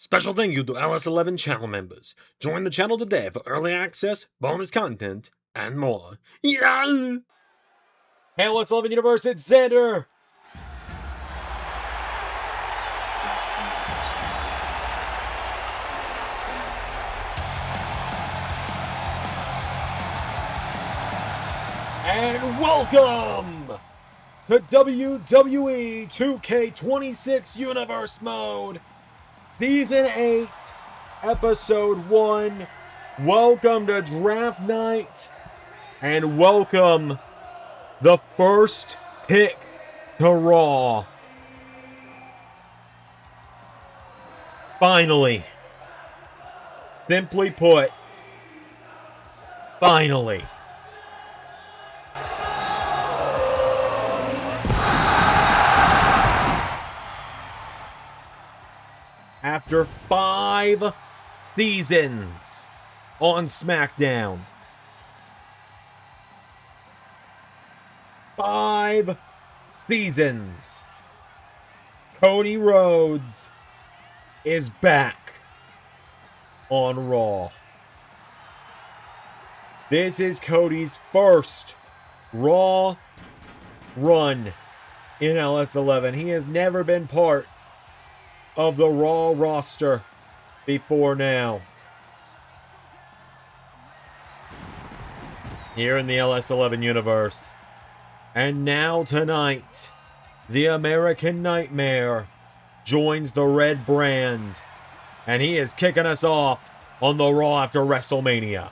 Special thank you to LS11 channel members. Join the channel today for early access, bonus content, and more. Yeah! Hey, LS11 Universe, it's Xander! And welcome to WWE 2K26 Universe Mode, Season 8, Episode 1. Welcome to Draft Night, and welcome the first pick to Raw. Finally. Simply put, finally. After 5 seasons on SmackDown. 5 seasons. Cody Rhodes is back on Raw. This is Cody's first Raw run in LS11. He has never been part of the Raw roster before now. Here in the LS11 universe. And now tonight, the American Nightmare joins the Red Brand. And he is kicking us off on the Raw after WrestleMania.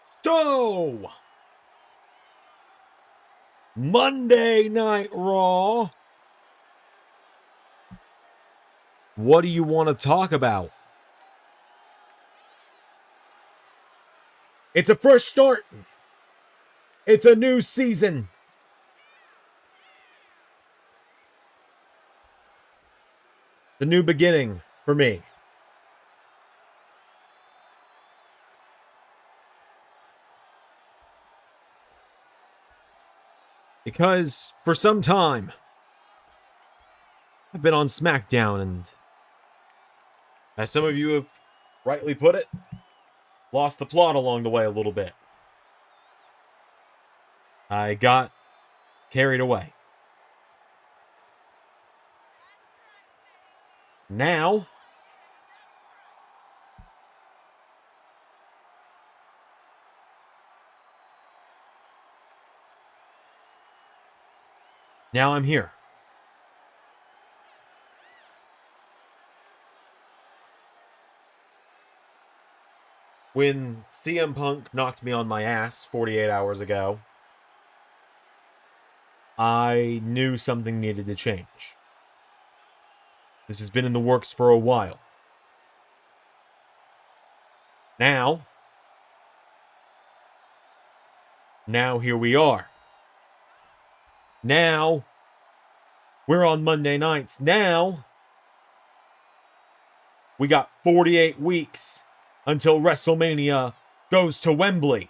So, Monday Night Raw. What do you want to talk about? It's a fresh start. It's a new season. The new beginning for me. Because for some time, I've been on SmackDown, and as some of you have rightly put it, lost the plot along the way a little bit. I got carried away. Now, I'm here. When CM Punk knocked me on my ass 48 hours ago, I knew something needed to change. This has been in the works for a while. Now here we are. Now, we're on Monday nights. Now, we got 48 weeks until WrestleMania goes to Wembley.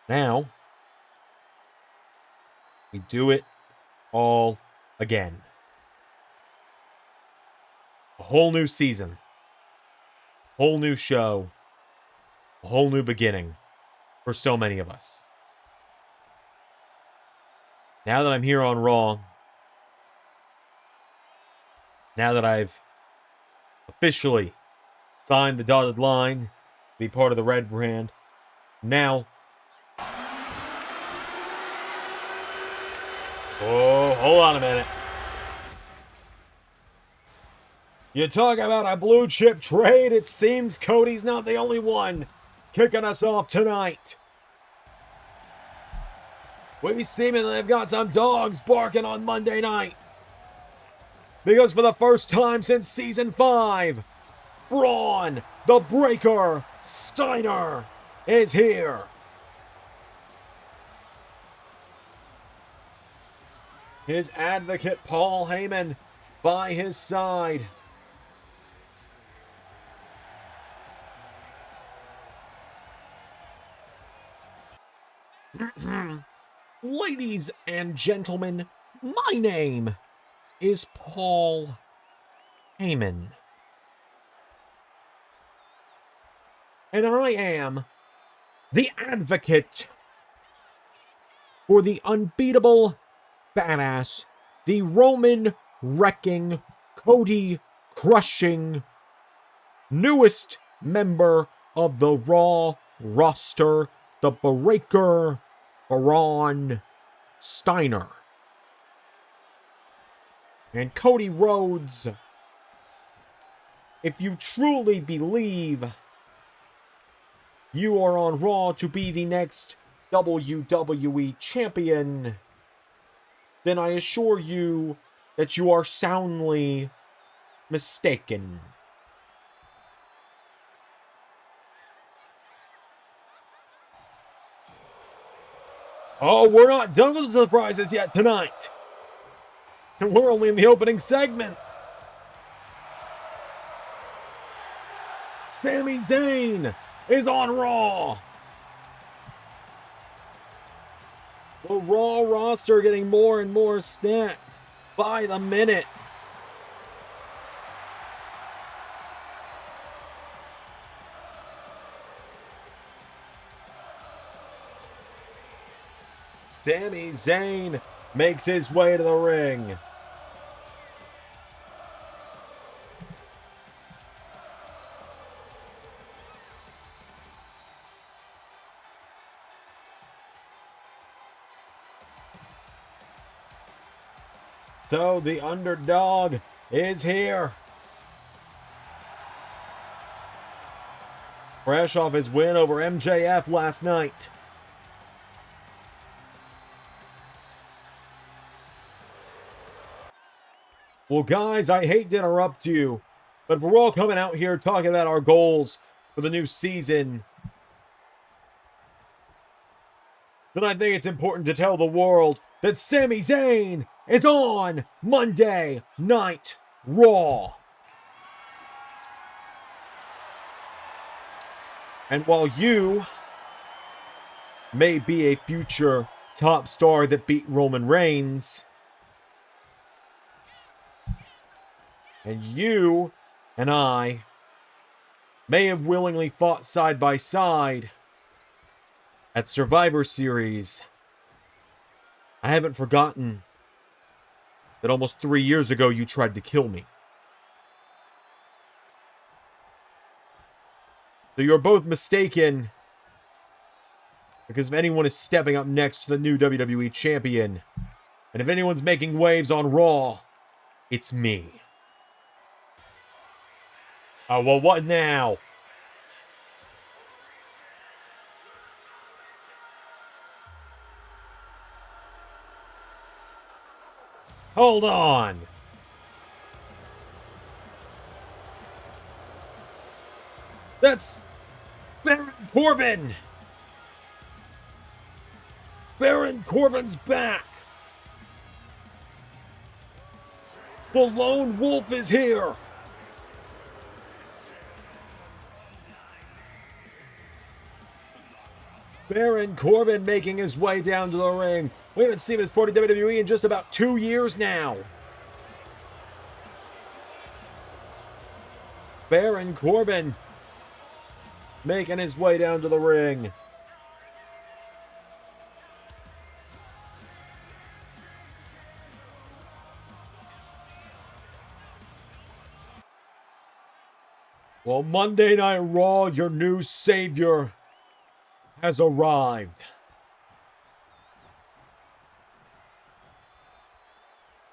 Now, we do it all again. A whole new season. Whole new show. A whole new beginning. For so many of us. Now that I'm here on Raw, now that I've officially signed the dotted line to be part of the Red Brand, now... Oh, hold on a minute. You talk about a blue chip trade, it seems Cody's not the only one kicking us off tonight. We seemingly have got some dogs barking on Monday night. Because for the first time since Season 5, Braun, the Breaker, Steiner is here. His advocate Paul Heyman by his side. Ladies and gentlemen, my name is Paul Heyman. And I am the advocate for the unbeatable badass, the Roman wrecking, Cody crushing, newest member of the Raw roster, the Breaker, Braun Steiner. And Cody Rhodes, if you truly believe you are on Raw to be the next WWE Champion, then I assure you that you are soundly mistaken. Oh, we're not done with the surprises yet tonight. And we're only in the opening segment. Sami Zayn is on Raw. The Raw roster getting more and more stacked by the minute. Sami Zayn makes his way to the ring. So the underdog is here. Fresh off his win over MJF last night. Well, guys, I hate to interrupt you, but we're all coming out here talking about our goals for the new season. Then I think it's important to tell the world that Sami Zayn is on Monday Night Raw. And while you may be a future top star that beat Roman Reigns, and you and I may have willingly fought side by side at Survivor Series, I haven't forgotten that almost 3 years ago you tried to kill me. So you're both mistaken, because if anyone is stepping up next to the new WWE Champion, and if anyone's making waves on Raw, it's me. Oh, well, what now? Hold on. That's Baron Corbin. Baron Corbin's back. The Lone Wolf is here. Baron Corbin making his way down to the ring. We haven't seen this part of WWE in just about 2 years now. Baron Corbin making his way down to the ring. Well, Monday Night Raw, your new savior has arrived.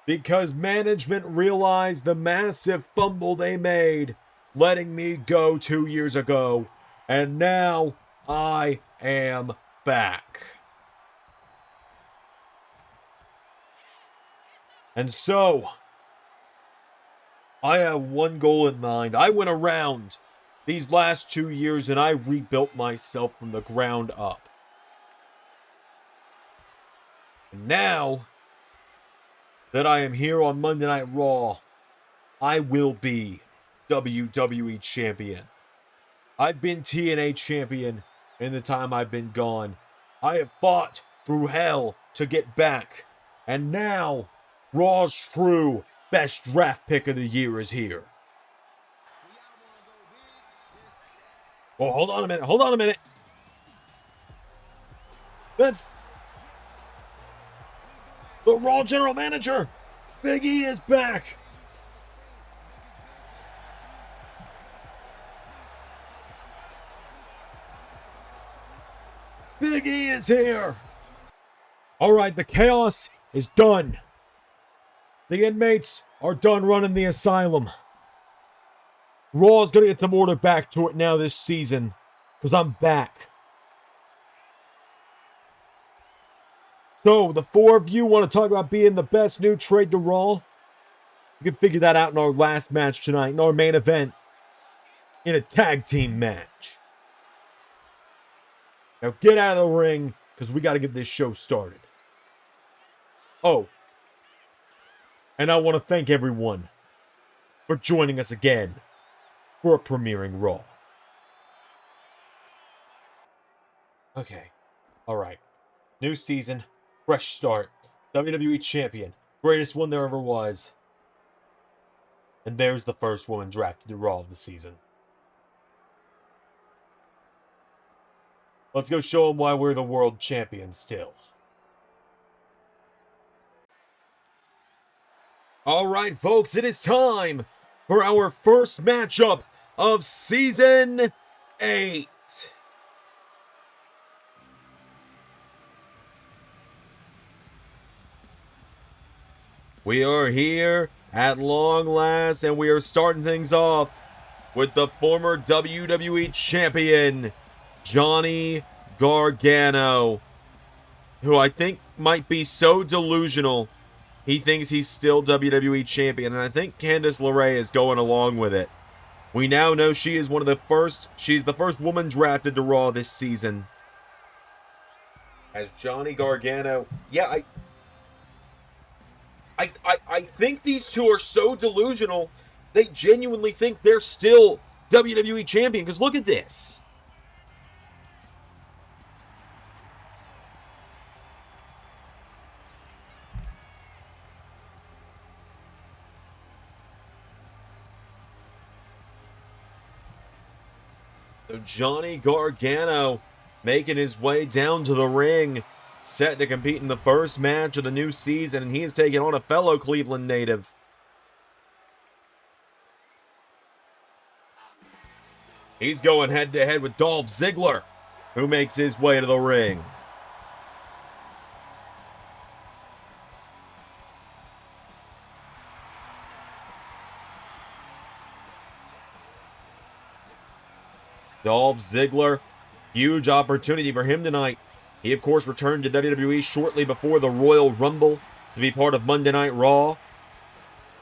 Because management realized the massive fumble they made letting me go 2 years ago, and now I am back. And so, I have one goal in mind. I went around these last 2 years and I rebuilt myself from the ground up. And now that I am here on Monday Night Raw, I will be WWE Champion. I've been TNA Champion in the time I've been gone. I have fought through hell to get back. And now, Raw's true best draft pick of the year is here. Oh, hold on a minute. Hold on a minute. That's the Raw General Manager. Big E is back. Big E is here. All right, the chaos is done. The inmates are done running the asylum. Raw's going to get some order back to it now this season, because I'm back. So, the four of you want to talk about being the best new trade to Raw? You can figure that out in our last match tonight, in our main event, in a tag team match. Now get out of the ring, because we got to get this show started. Oh, and I want to thank everyone for joining us again for a premiering Raw. Okay, alright. New season, fresh start. WWE Champion, greatest one there ever was. And there's the first woman drafted to Raw of the season. Let's go show them why we're the world champions still. Alright, folks, it is time for our first matchup of Season 8. We are here at long last, and we are starting things off with the former WWE Champion, Johnny Gargano, who I think might be so delusional he thinks he's still WWE Champion, and I think Candice LeRae is going along with it. We now know she's the first woman drafted to Raw this season. As Johnny Gargano, yeah, I think these two are so delusional, they genuinely think they're still WWE Champion, because look at this. So Johnny Gargano making his way down to the ring, set to compete in the first match of the new season, and he is taking on a fellow Cleveland native. He's going head-to-head with Dolph Ziggler, who makes his way to the ring. Dolph Ziggler, huge opportunity for him tonight. He, of course, returned to WWE shortly before the Royal Rumble to be part of Monday Night Raw.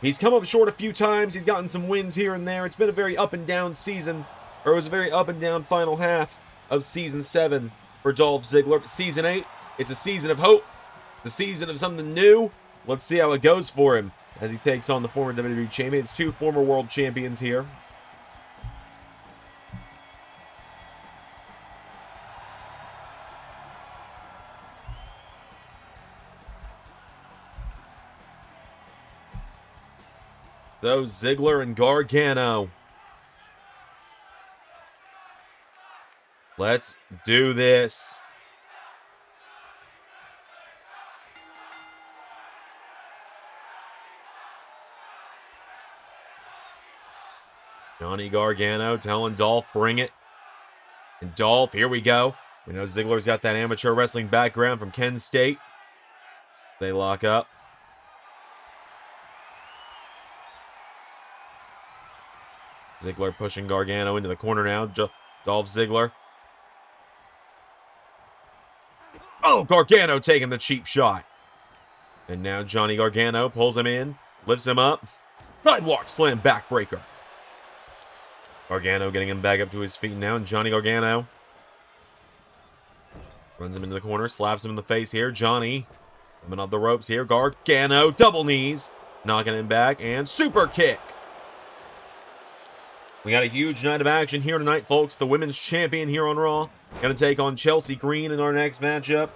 He's come up short a few times. He's gotten some wins here and there. It's been a very up-and-down season, or it was a very up-and-down final half of Season 7 for Dolph Ziggler. Season 8, it's a season of hope, the season of something new. Let's see how it goes for him as he takes on the former WWE Champion. It's two former World Champions here. So, Ziggler and Gargano. Let's do this. Johnny Gargano telling Dolph, bring it. And Dolph, here we go. We know Ziggler's got that amateur wrestling background from Kent State. They lock up. Ziggler pushing Gargano into the corner now. Dolph Ziggler. Oh, Gargano taking the cheap shot. And now Johnny Gargano pulls him in, lifts him up. Sidewalk slam backbreaker. Gargano getting him back up to his feet now, and Johnny Gargano runs him into the corner, slaps him in the face here. Johnny coming up the ropes here. Gargano, double knees, knocking him back, and super kick. We got a huge night of action here tonight, folks. The women's champion here on Raw going to take on Chelsea Green in our next matchup.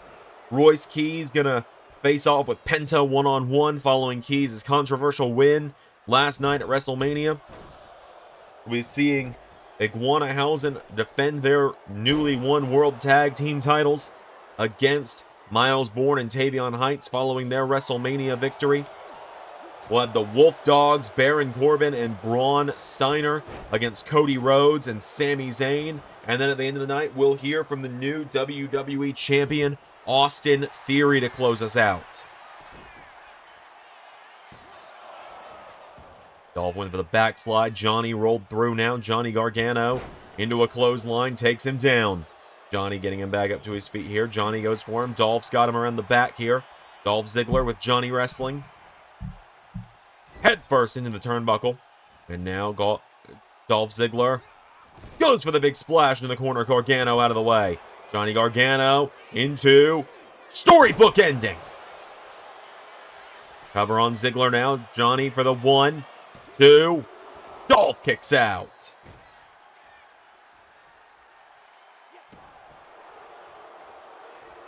Royce Keys going to face off with Penta one-on-one following Keys' controversial win last night at WrestleMania. We're seeing IguanaHausen defend their newly won World Tag Team titles against Miles Bourne and Tavion Heights following their WrestleMania victory. We'll have the Wolf Dogs, Baron Corbin and Braun Steiner against Cody Rhodes and Sami Zayn. And then at the end of the night, we'll hear from the new WWE Champion Austin Theory to close us out. Dolph went for the backslide. Johnny rolled through now. Johnny Gargano into a clothesline, takes him down. Johnny getting him back up to his feet here. Johnny goes for him. Dolph's got him around the back here. Dolph Ziggler with Johnny wrestling. Head first into the turnbuckle. And now Dolph Ziggler goes for the big splash in the corner. Gargano out of the way. Johnny Gargano into storybook ending. Cover on Ziggler now. Johnny for the 1, 2. Dolph kicks out.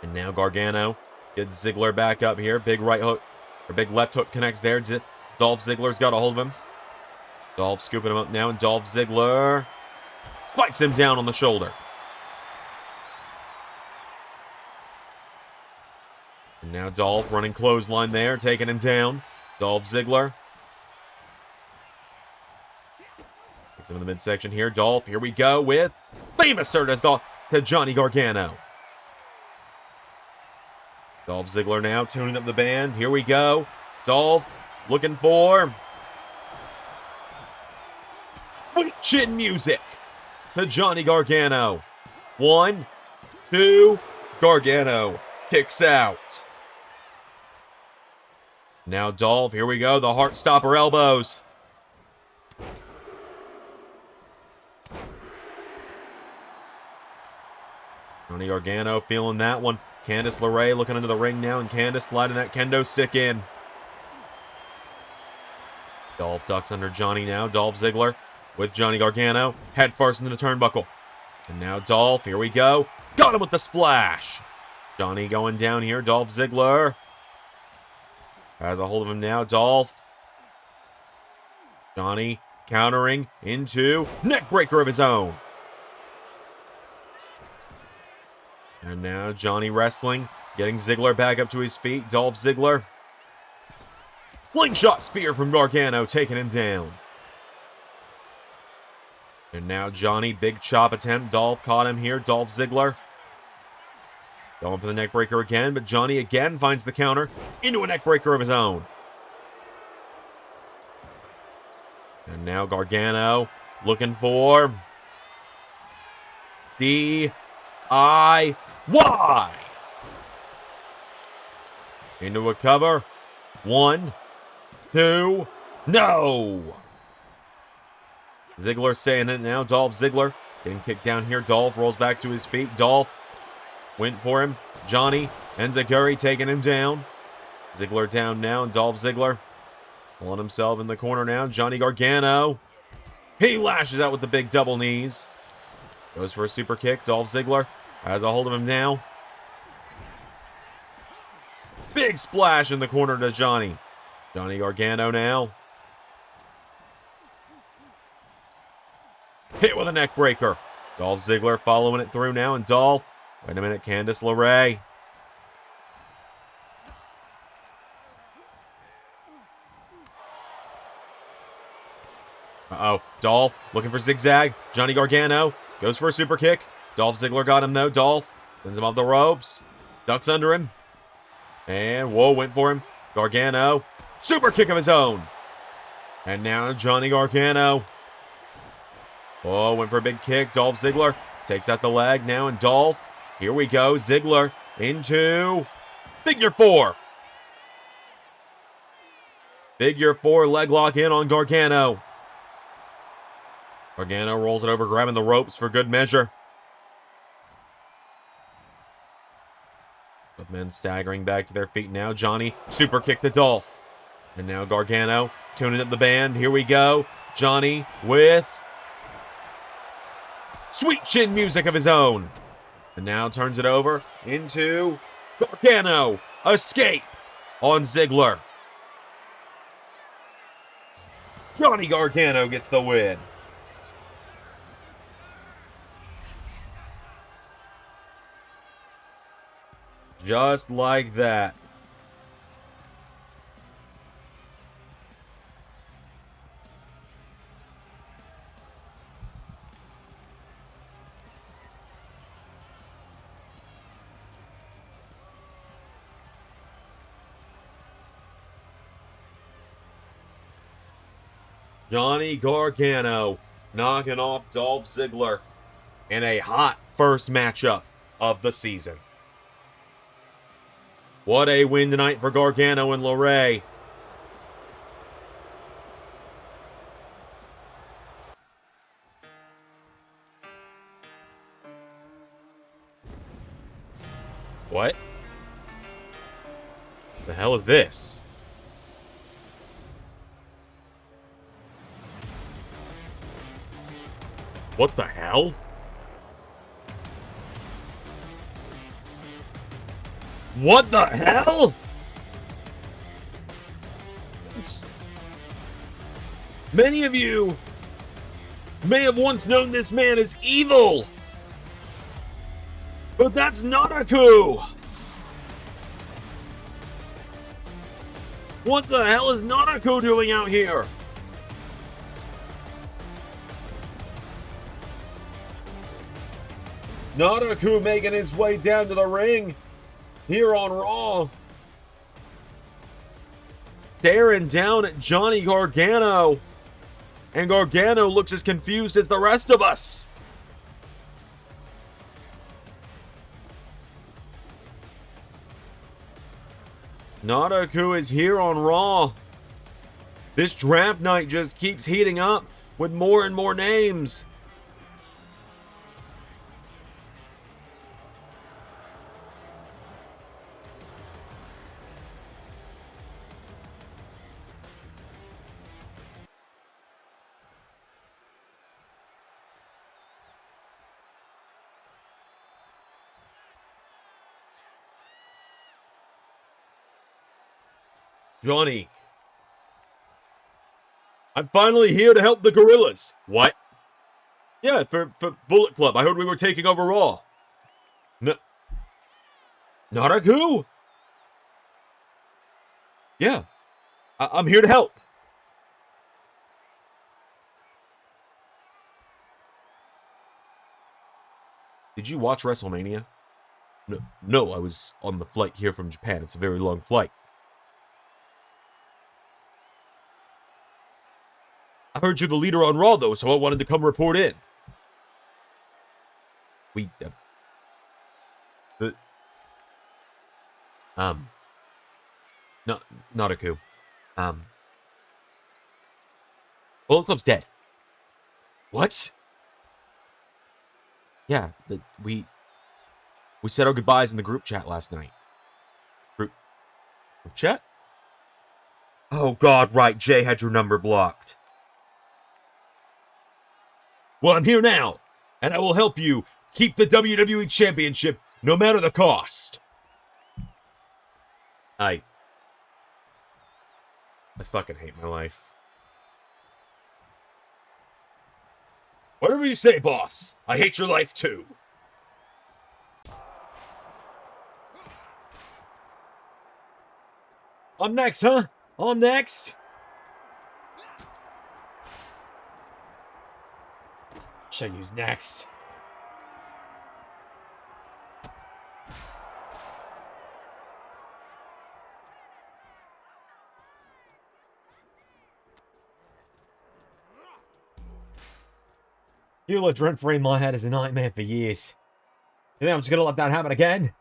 And now Gargano gets Ziggler back up here. Big right hook, or big left hook connects there. Dolph Ziggler's got a hold of him. Dolph scooping him up now, and Dolph Ziggler spikes him down on the shoulder. And now Dolph running clothesline there, taking him down. Dolph Ziggler takes him in the midsection here. Dolph, here we go with famous service to Johnny Gargano. Dolph Ziggler now tuning up the band. Here we go. Dolph looking for sweet chin music to Johnny Gargano. 1, 2. Gargano kicks out. Now Dolph, here we go. The heart stopper elbows. Johnny Gargano feeling that one. Candice LeRae looking into the ring now, and Candice sliding that kendo stick in. Dolph ducks under Johnny now. Dolph Ziggler with Johnny Gargano. Head first into the turnbuckle. And now Dolph, here we go. Got him with the splash. Johnny going down here. Dolph Ziggler has a hold of him now. Dolph. Johnny countering into neckbreaker of his own. And now Johnny wrestling, getting Ziggler back up to his feet. Dolph Ziggler. Slingshot spear from Gargano, taking him down. And now Johnny, big chop attempt. Dolph caught him here. Dolph Ziggler going for the neckbreaker again, but Johnny again finds the counter into a neckbreaker of his own. And now Gargano looking for DIY. Into a cover. 1, 2. No! Ziggler staying in it now. Dolph Ziggler getting kicked down here. Dolph rolls back to his feet. Dolph went for him. Johnny Enziguri taking him down. Ziggler down now, and Dolph Ziggler pulling himself in the corner now. Johnny Gargano. He lashes out with the big double knees. Goes for a super kick. Dolph Ziggler has a hold of him now. Big splash in the corner to Johnny. Johnny Gargano now. Hit with a neck breaker. Dolph Ziggler following it through now, and Dolph. Wait a minute, Candice LeRae. Uh-oh, Dolph looking for zigzag. Johnny Gargano goes for a super kick. Dolph Ziggler got him though. Dolph sends him off the ropes. Ducks under him. And whoa, went for him. Gargano. Super kick of his own. And now Johnny Gargano. Whoa, went for a big kick. Dolph Ziggler takes out the leg now, and Dolph. Here we go. Ziggler into figure 4. Figure 4 leg lock in on Gargano. Gargano rolls it over, grabbing the ropes for good measure. Both men staggering back to their feet now. Johnny, super kick to Dolph. And now Gargano tuning up the band. Here we go. Johnny with sweet chin music of his own. And now turns it over into Gargano. Escape on Ziggler. Johnny Gargano gets the win. Just like that. Johnny Gargano knocking off Dolph Ziggler in a hot first matchup of the season. What a win tonight for Gargano and LeRae. What? The hell is this? What the hell? What the hell? Many of you may have once known this man as evil. But that's not a coup. What the hell is Nanaku doing out here? Nanaku making his way down to the ring here on Raw. Staring down at Johnny Gargano. And Gargano looks as confused as the rest of us. Nanaku is here on Raw. This draft night just keeps heating up with more and more names. Johnny, I'm finally here to help the Gorillas. What? Yeah, for Bullet Club. I heard we were taking over Raw. Nanaku? Yeah, I'm here to help. Did you watch WrestleMania? No, I was on the flight here from Japan. It's a very long flight. I heard you're the leader on Raw, though, so I wanted to come report in. Not a coup. Bullet Club's dead. What? Yeah, we said our goodbyes in the group chat last night. Group chat? Oh, God, right. Jay had your number blocked. Well, I'm here now, and I will help you keep the WWE Championship no matter the cost. I fucking hate my life. Whatever you say, boss. I hate your life, too. I'm next, huh? I'm next. Show you's next. You look rent-free in my head as a nightmare for years. You think I'm just gonna let that happen again?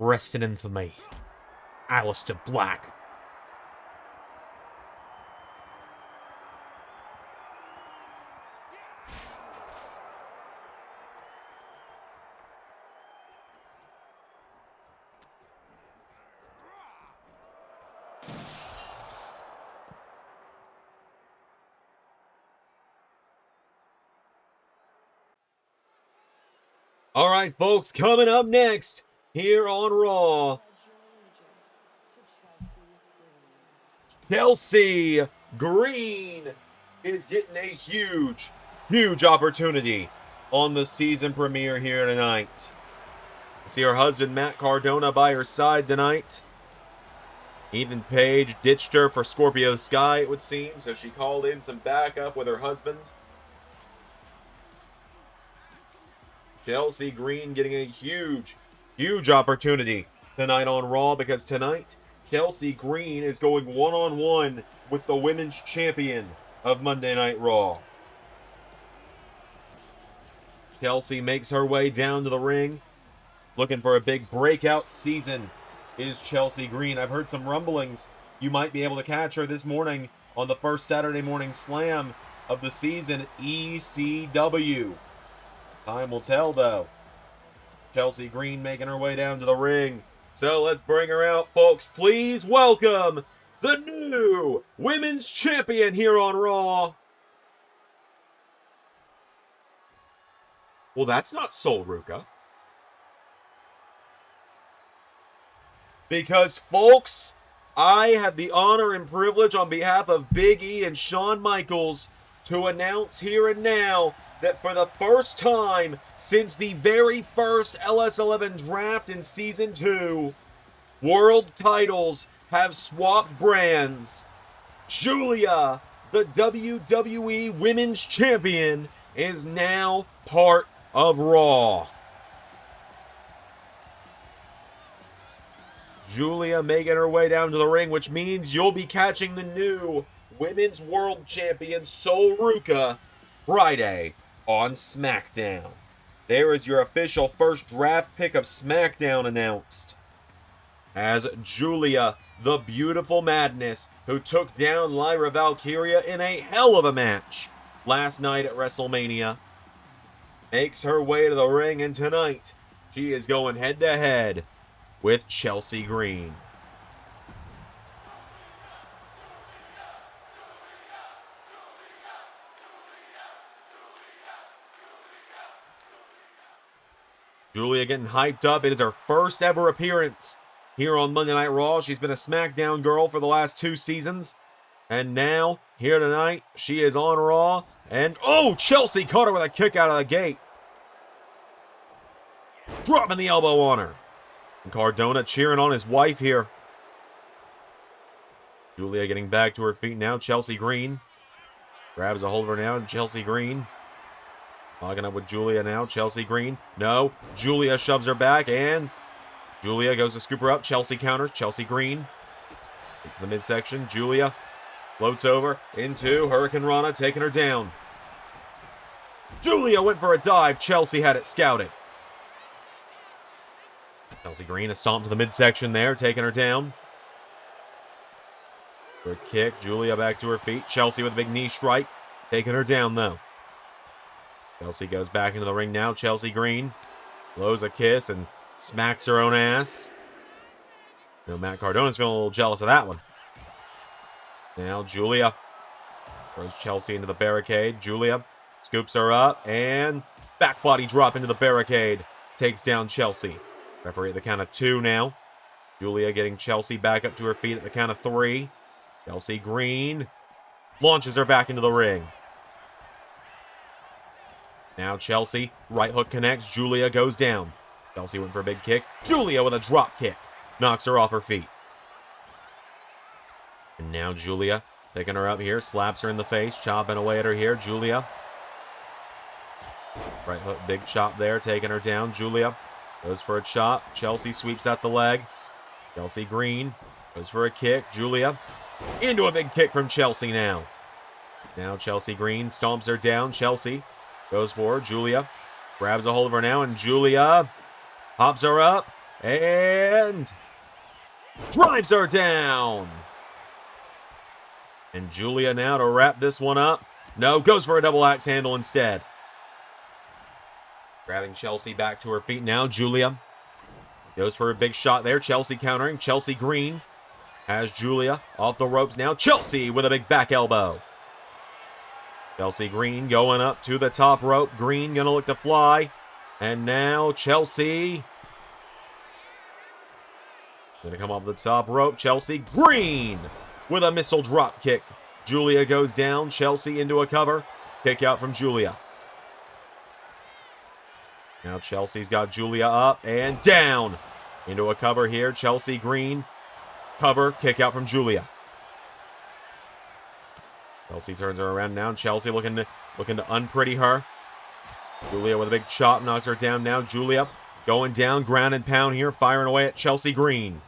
Rest in infamy. Aleister Black. All right, folks, coming up next here on Raw, Chelsea Green is getting a huge, huge opportunity on the season premiere here tonight. See her husband Matt Cardona by her side tonight. Ethan Page ditched her for Scorpio Sky, it would seem, so she called in some backup with her husband. Chelsea Green getting a huge, huge opportunity tonight on Raw, because tonight, Chelsea Green is going one-on-one with the Women's Champion of Monday Night Raw. Chelsea makes her way down to the ring, looking for a big breakout season is Chelsea Green. I've heard some rumblings you might be able to catch her this morning on the first Saturday morning slam of the season, ECW. Time will tell, though. Chelsea Green making her way down to the ring. So let's bring her out, folks. Please welcome the new Women's Champion here on Raw. Well, that's not Sol Ruka. Because, folks, I have the honor and privilege on behalf of Big E and Shawn Michaels to announce here and now that for the first time since the very first LS11 draft in Season 2, world titles have swapped brands. Julia, the WWE Women's Champion, is now part of Raw. Julia making her way down to the ring, which means you'll be catching the new Women's World Champion, Sol Ruka, Friday on SmackDown. There is your official first draft pick of SmackDown announced. As Julia, the beautiful madness, who took down Lyra Valkyria in a hell of a match last night at WrestleMania, makes her way to the ring, and tonight she is going head-to-head with Chelsea Green. Julia getting hyped up. It is her first ever appearance here on Monday Night Raw. She's been a SmackDown girl for the last 2 seasons. And now, here tonight, she is on Raw. And, oh, Chelsea caught her with a kick out of the gate. Dropping the elbow on her. And Cardona cheering on his wife here. Julia getting back to her feet now. Chelsea Green grabs a hold of her now. Chelsea Green logging up with Julia now. Chelsea Green. No. Julia shoves her back, and Julia goes to scoop her up. Chelsea counters. Chelsea Green into the midsection. Julia floats over into Hurricane Rana, taking her down. Julia went for a dive. Chelsea had it scouted. Chelsea Green a stomp to the midsection there, taking her down. For a kick. Julia back to her feet. Chelsea with a big knee strike, taking her down though. Chelsea goes back into the ring now. Chelsea Green blows a kiss and smacks her own ass. You know, Matt Cardona's feeling a little jealous of that one. Now Julia throws Chelsea into the barricade. Julia scoops her up and back body drop into the barricade. Takes down Chelsea. Referee at the count of 2 now. Julia getting Chelsea back up to her feet at the count of 3. Chelsea Green launches her back into the ring. Now Chelsea, right hook connects. Julia goes down. Chelsea went for a big kick. Julia with a drop kick. Knocks her off her feet. And now Julia picking her up here. Slaps her in the face. Chopping away at her here. Julia. Right hook, big chop there. Taking her down. Julia goes for a chop. Chelsea sweeps out the leg. Chelsea Green goes for a kick. Julia into a big kick from Chelsea now. Now Chelsea Green stomps her down. Chelsea goes for her. Julia grabs a hold of her now, and Julia pops her up and Drives her down. And Julia now to wrap this one up. No, goes for a double axe handle instead. Grabbing Chelsea back to her feet now. Julia goes for a big shot there. Chelsea countering. Chelsea Green has Julia off the ropes now. Chelsea with a big back elbow. Chelsea Green going up to the top rope. Green gonna look to fly. And now Chelsea gonna come off the top rope. Chelsea Green with a missile drop kick. Julia goes down. Chelsea into a cover. Kick out from Julia. Now Chelsea's got Julia up and down. Into a cover here. Chelsea Green. Cover. Kick out from Julia. Chelsea turns her around now. Chelsea looking to unpretty her. Julia with a big chop. Knocks her down now. Julia going down. Ground and pound here. Firing away at Chelsea Green.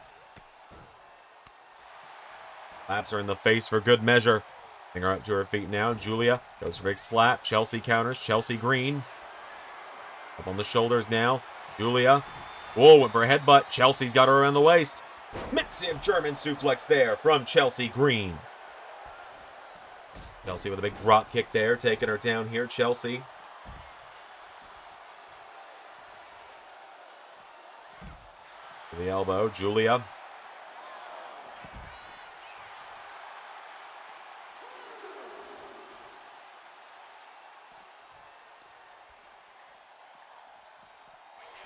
Slaps her in the face for good measure. Bring her up to her feet now. Julia goes for a big slap. Chelsea counters. Chelsea Green. Up on the shoulders now. Julia. Whoa, went for a headbutt. Chelsea's got her around the waist. Massive German suplex there from Chelsea Green. Chelsea with a big drop kick there. Taking her down here. Chelsea. To the elbow. Julia.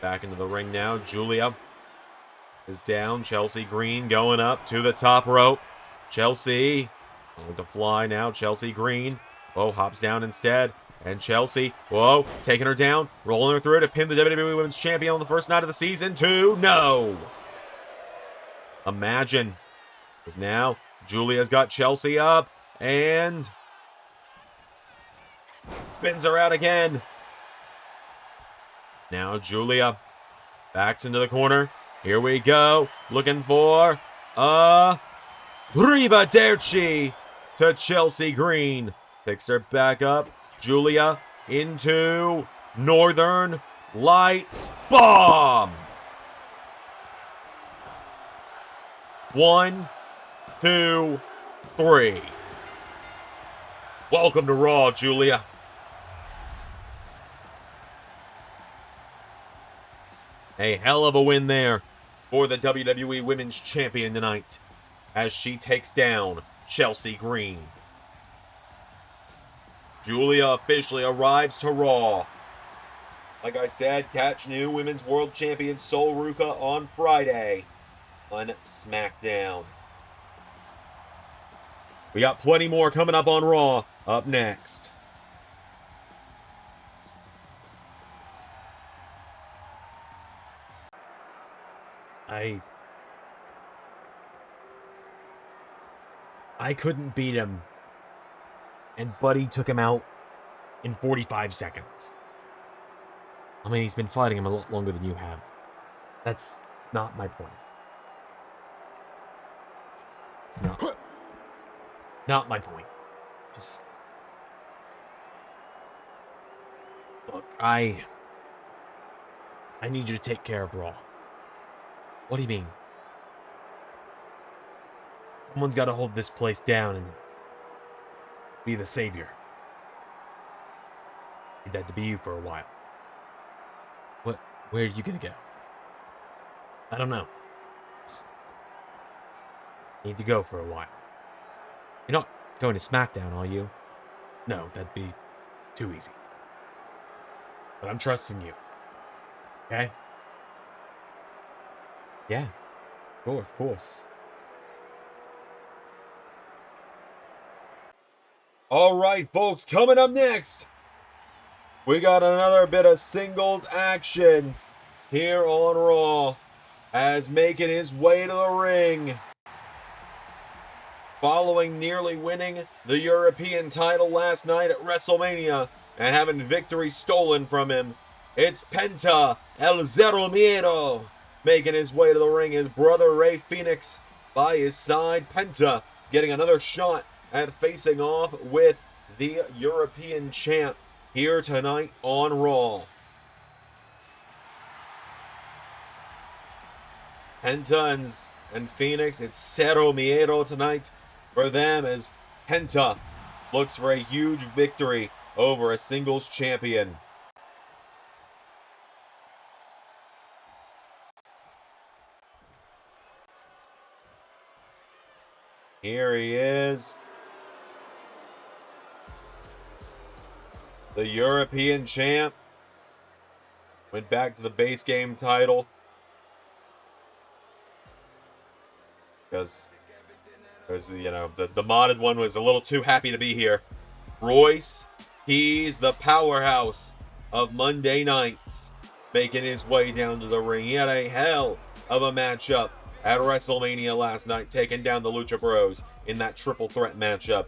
Back into the ring now. Julia is down. Chelsea Green going up to the top rope. Chelsea going to fly now. Chelsea Green. Whoa, hops down instead. And Chelsea, whoa, taking her down. Rolling her through to pin the WWE Women's Champion on the first night of the season. 2, no. Imagine. Because now Julia's got Chelsea up. And spins her out again. Now Julia backs into the corner. Here we go. Looking for a Arrivederci to Chelsea Green. Picks her back up. Julia into Northern Lights Bomb. 1, 2, 3. Welcome to Raw, Julia. A hell of a win there for the WWE Women's Champion tonight as she takes down Chelsea Green. Julia officially arrives to Raw. Like I said, catch new Women's World Champion Sol Ruca on Friday on SmackDown. We got plenty more coming up on Raw up next. I couldn't beat him, and Buddy took him out in 45 seconds. I mean, he's been fighting him a lot longer than you have. That's not my point. It's not my point. Just look, I need you to take care of Raw. What do you mean? Someone's got to hold this place down and be the savior. Need that to be you for a while. Where are you gonna go? I don't know. Just need to go for a while. You're not going to SmackDown, are you? No, that'd be too easy. But I'm trusting you. Okay? Yeah. Sure, of course. All right, folks, coming up next, we got another bit of singles action here on Raw as making his way to the ring. Following nearly winning the European title last night at WrestleMania and having victory stolen from him, it's Penta El Zero Miedo making his way to the ring. His brother Rey Fenix by his side. Penta getting another shot at facing off with the European champ here tonight on Raw. Penta and Phoenix. It's Cero Miedo tonight for them as Penta looks for a huge victory over a singles champion. Here he is. The European champ. Went back to the base game title. Because you know, the modded one was a little too happy to be here. Royce, he's the powerhouse of Monday nights, making his way down to the ring. He had a hell of a matchup at WrestleMania last night, taking down the Lucha Bros in that triple threat matchup.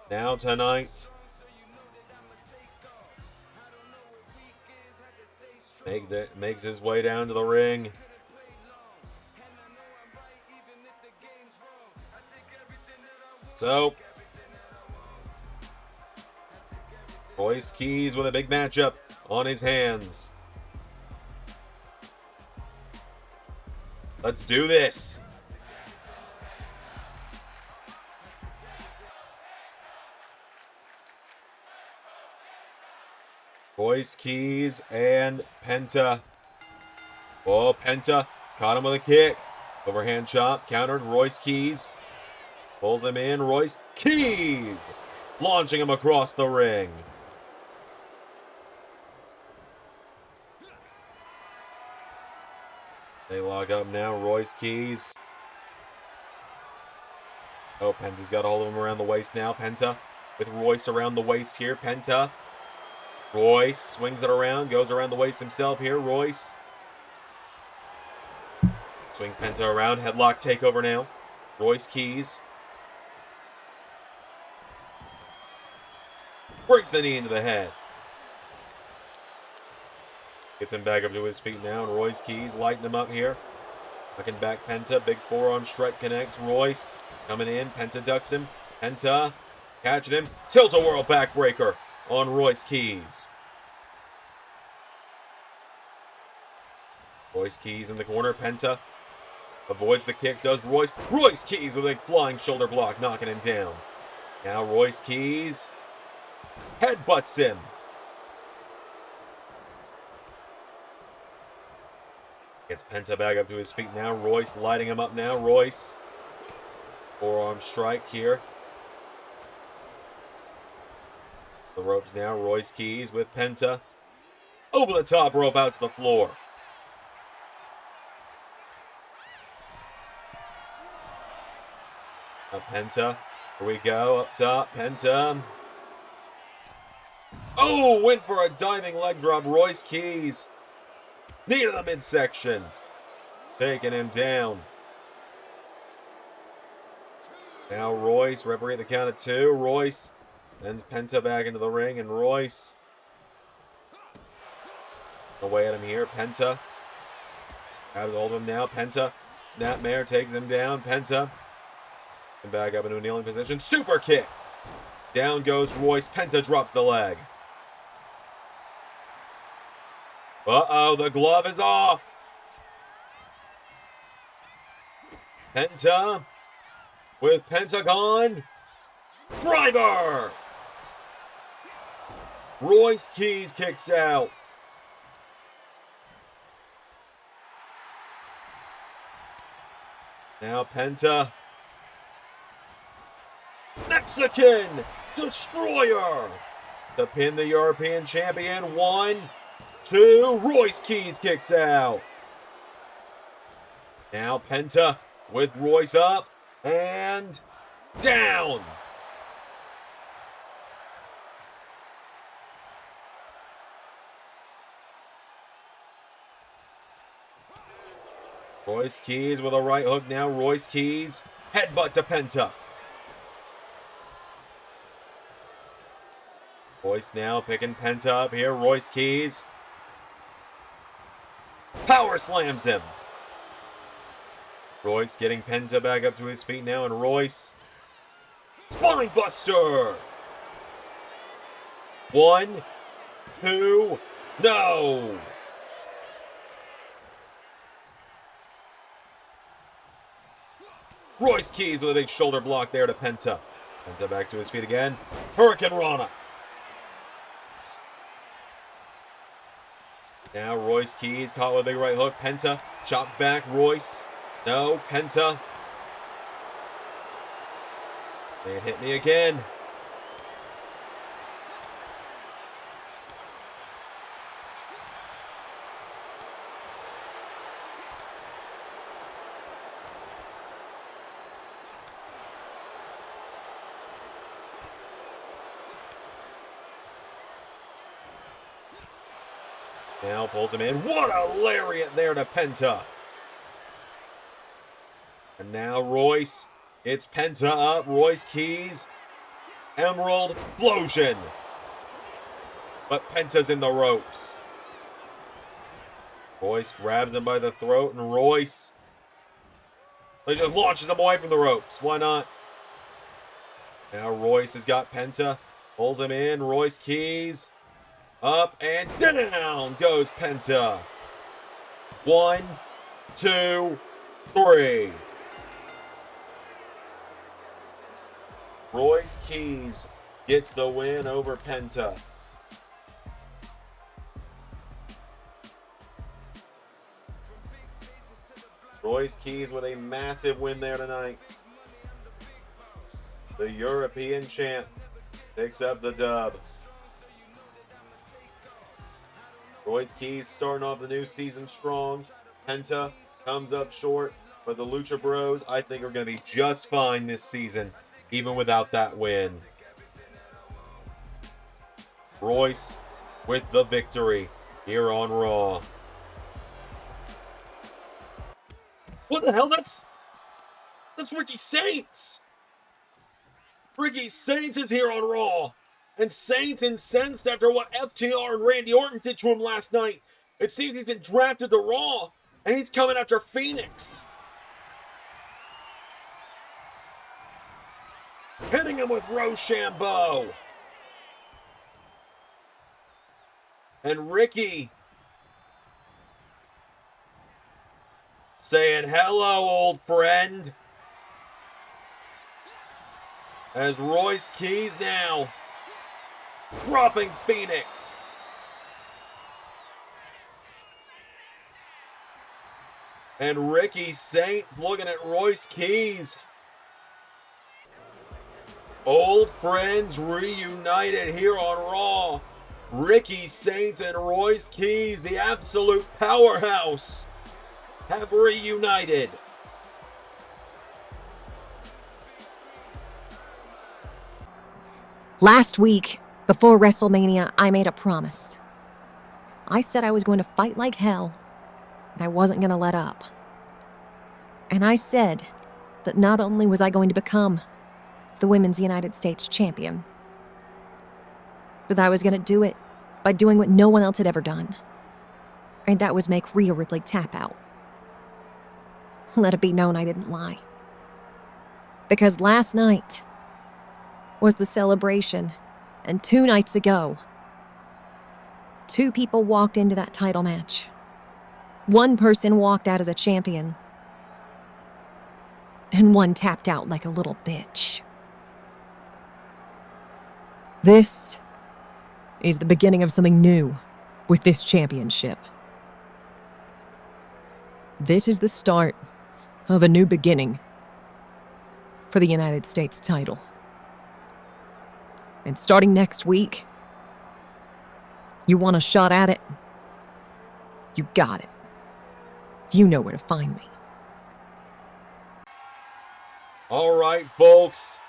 Now tonight, makes his way down to the ring. So, Royce Keys with a big matchup on his hands. Let's do this. Royce Keys and Penta. Oh, Penta caught him with a kick. Overhand chop, countered. Royce Keys pulls him in. Royce Keys launching him across the ring. They lock up now. Royce Keys. Oh, Penta's got all of them around the waist now. Penta with Royce around the waist here. Penta. Royce swings it around. Goes around the waist himself here. Royce swings Penta around. Headlock takeover now. Royce Keys breaks the knee into the head. Gets him back up to his feet now, and Royce Keys lighting him up here. Knocking back Penta. Big forearm strike connects. Royce coming in. Penta ducks him. Penta catching him. Tilt-a-whirl backbreaker on Royce Keys. Royce Keys in the corner. Penta avoids the kick. Does Royce. Royce Keys with a big flying shoulder block, knocking him down. Now Royce Keys headbutts him. Gets Penta back up to his feet now. Royce lighting him up now. Royce. Forearm strike here. The ropes now. Royce Keys with Penta. Over the top rope out to the floor. Now Penta. Here we go. Up top. Penta. Oh, went for a diving leg drop. Royce Keys. Knee to the midsection. Taking him down. Now Royce, referee at the count of 2. Royce sends Penta back into the ring, and Royce away at him here. Penta grabs hold of him now. Penta, snapmare, takes him down. Penta, and back up into a kneeling position. Super kick. Down goes Royce. Penta drops the leg. Uh-oh, the glove is off. Penta with Pentagon driver. Royce Keys kicks out. Now Penta. Mexican Destroyer to pin the European champion. 1, 2, Royce Keys kicks out. Now Penta with Royce up and down. Royce Keys with a right hook now. Royce Keys headbutt to Penta. Royce now picking Penta up here. Royce Keys power slams him. Royce getting Penta back up to his feet now, and Royce spine buster. 1, 2, no. Royce Keys with a big shoulder block there to Penta. Penta back to his feet again. Hurricane Rana. Now Royce Keys caught with a big right hook. Penta, chop back, Royce. No, Penta. They hit me again. Now pulls him in. What a lariat there to Penta. And now Royce. It's Penta up. Royce Keys. Emerald Flosion. But Penta's in the ropes. Royce grabs him by the throat, and Royce just launches him away from the ropes. Why not? Now Royce has got Penta. Pulls him in. Royce Keys. Up and down goes Penta. 1, 2, 3. Royce Keys gets the win over Penta. Royce Keys with a massive win there tonight. The European champ picks up the dub. Royce Keys starting off the new season strong. Penta comes up short, but the Lucha Bros, I think, are going to be just fine this season, even without that win. Royce with the victory here on Raw. What the hell? That's Ricky Saints. Ricky Saints is here on Raw. And Saints incensed after what FTR and Randy Orton did to him last night. It seems he's been drafted to Raw, and he's coming after Phoenix. Hitting him with Rochambeau. And Ricky saying, hello, old friend. As Royce Keys now dropping Phoenix. And Ricky Saints looking at Royce Keys. Old friends reunited here on Raw. Ricky Saints and Royce Keys, the absolute powerhouse, have reunited. Last week, before WrestleMania, I made a promise. I said I was going to fight like hell, and I wasn't going to let up. And I said that not only was I going to become the Women's United States Champion, but I was going to do it by doing what no one else had ever done. And that was make Rhea Ripley tap out. Let it be known I didn't lie. Because last night was the celebration, and 2 nights ago, 2 people walked into that title match. 1 person walked out as a champion, and 1 tapped out like a little bitch. This is the beginning of something new with this championship. This is the start of a new beginning for the United States title. And starting next week, you want a shot at it? You got it. You know where to find me. All right, folks.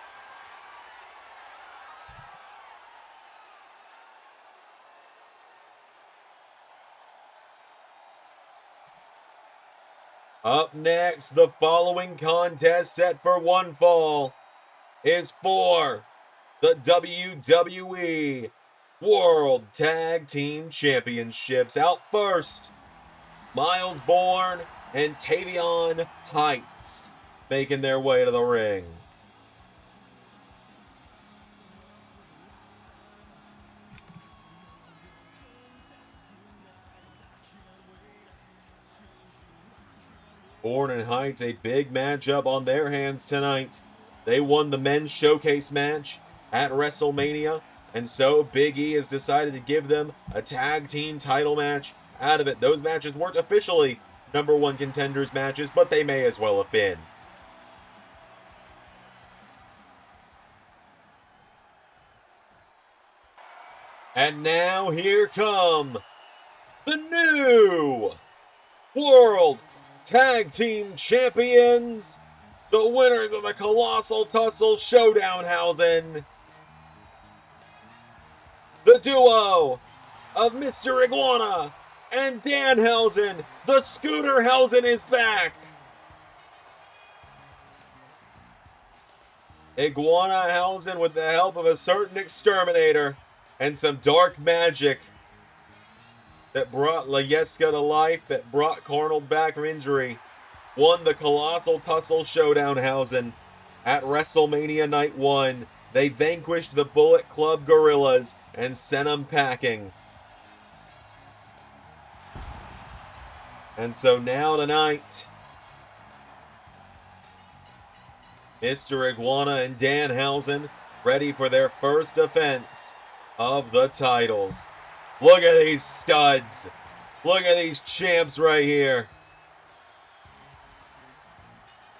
Up next, the following contest set for one fall is for the WWE World Tag Team Championships. Out first, Miles Bourne and Tavion Heights making their way to the ring. Bourne and Heights, a big matchup on their hands tonight. They won the men's showcase match at WrestleMania, and so Big E has decided to give them a tag team title match out of it. Those matches weren't officially #1 contenders matches, but they may as well have been. And now here come the new World Tag Team Champions, the winners of the Colossal Tussle Showdown-hausen, the duo of Mr. Iguana and Danhausen. The Scooter-hausen is back. IguanaHausen, with the help of a certain exterminator and some dark magic that brought Layeska to life, that brought Carnold back from injury, won the Colossal Tussle Showdown-hausen at WrestleMania Night 1. They vanquished the Bullet Club Gorillas and sent them packing. And so now tonight, Mr. Iguana and Danhausen ready for their first defense of the titles. Look at these studs. Look at these champs right here.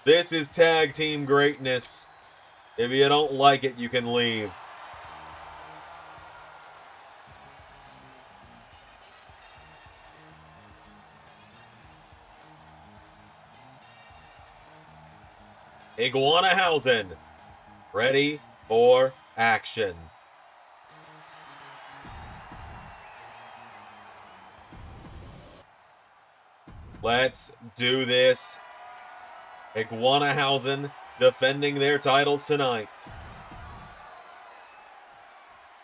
This is tag team greatness. If you don't like it, you can leave. IguanaHausen, ready for action. Let's do this. IguanaHausen defending their titles tonight.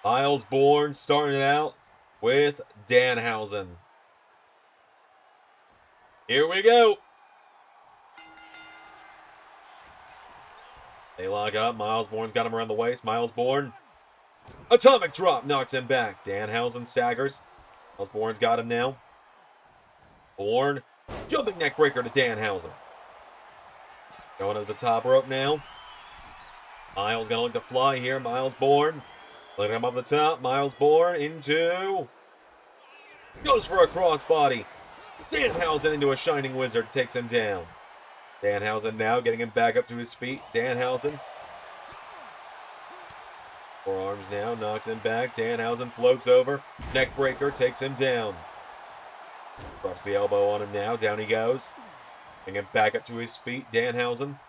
Miles Bourne starting it out with Danhausen. Here we go. They lock up. Miles Bourne's got him around the waist. Miles Bourne. Atomic drop knocks him back. Danhausen staggers. Miles Bourne's got him now. Bourne. Jumping neck breaker to Danhausen. Going to the top rope now. Miles gonna look to fly here. Miles Bourne. Look at him off the top. Miles Bourne into. Goes for a crossbody. Danhausen into a Shining Wizard. Takes him down. Danhausen now getting him back up to his feet. Danhausen. Forearms now. Knocks him back. Danhausen floats over. Neck breaker. Takes him down. Drops the elbow on him now. Down he goes. Bring him back up to his feet. Danhausen.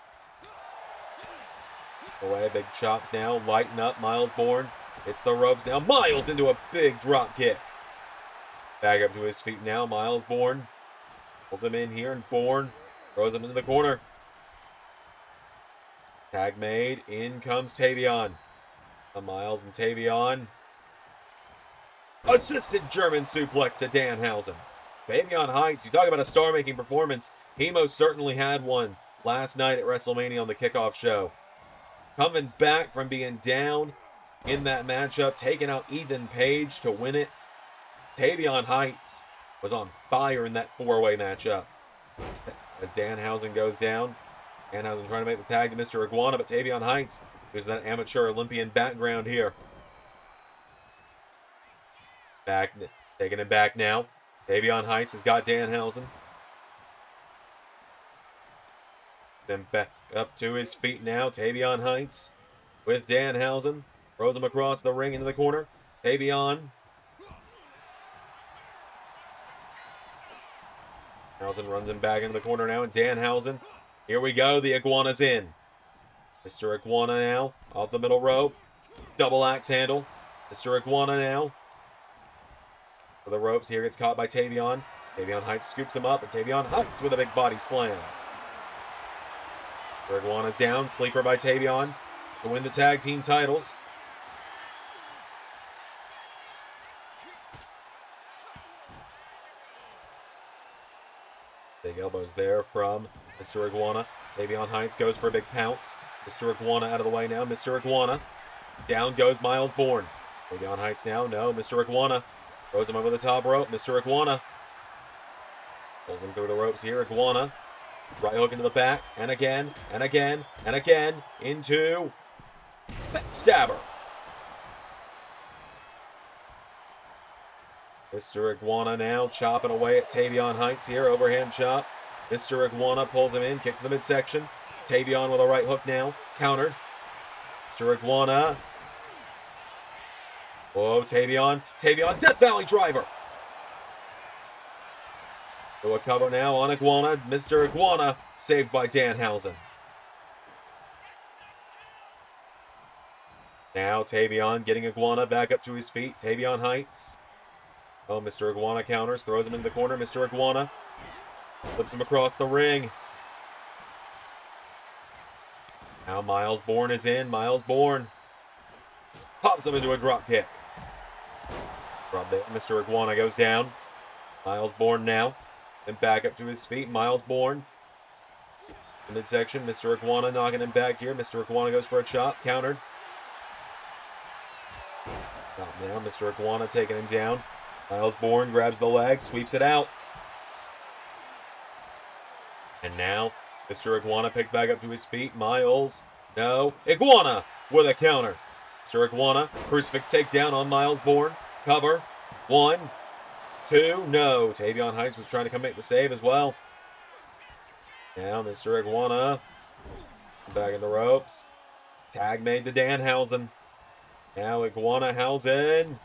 Away. Big chops now. Lighten up. Miles Bourne. Hits the ropes now. Miles into a big drop kick. Back up to his feet now. Miles Bourne. Pulls him in here. And Bourne throws him into the corner. Tag made. In comes Tavion. Miles and Tavion. Assisted German suplex to Danhausen. Tavion Heights, you talk about a star-making performance. He most certainly had one last night at WrestleMania on the kickoff show. Coming back from being down in that matchup, taking out Ethan Page to win it. Tavion Heights was on fire in that four-way matchup. As Danhausen goes down, Danhausen trying to make the tag to Mr. Iguana, but Tavion Heights, who's that amateur Olympian background here. Back, taking him back now. Tavion Heights has got Danhausen. Then back up to his feet now. Tavion Heights with Danhausen. Throws him across the ring into the corner. Tavion. Danhausen runs him back into the corner now. And Danhausen. Here we go. The Iguana's in. Mr. Iguana now. Off the middle rope. Double axe handle. Mr. Iguana now. For the ropes here. Gets caught by Tavion. Tavion Heights scoops him up. And Tavion Heights with a big body slam. Mr. Iguana's down. Sleeper by Tavion to win the tag team titles. Big elbows there from Mr. Iguana. Tavion Heights goes for a big pounce. Mr. Iguana out of the way now. Mr. Iguana. Down goes Miles Bourne. Tavion Heights now. No. Mr. Iguana throws him over the top rope. Mr. Iguana pulls him through the ropes here. Iguana Right hook into the back, and again, and again, and again, into backstabber. Mr. Iguana now chopping away at Tavion Heights here, overhand chop. Mr. Iguana pulls him in, kick to the midsection. Tavion with a right hook now, countered. Mr. Iguana. Whoa, Tavion, Death Valley driver. To a cover now on Iguana. Mr. Iguana saved by Danhausen. Now Tavion getting Iguana back up to his feet. Tavion Heights. Oh, Mr. Iguana counters, throws him in the corner. Mr. Iguana flips him across the ring. Now Miles Bourne is in. Miles Bourne pops him into a drop kick. Drop there. Mr. Iguana goes down. Miles Bourne now. Then back up to his feet. Miles Bourne. In midsection. Mr. Iguana knocking him back here. Mr. Iguana goes for a chop. Countered. Chop now. Mr. Iguana taking him down. Miles Bourne grabs the leg. Sweeps it out. And now Mr. Iguana picked back up to his feet. Miles. No. Iguana with a counter. Mr. Iguana. Crucifix takedown on Miles Bourne. Cover. 1, 2. No. Tavion Heights was trying to come make the save as well. Now Mr. Iguana. Back in the ropes. Tag made to Danhausen. Now IguanaHausen.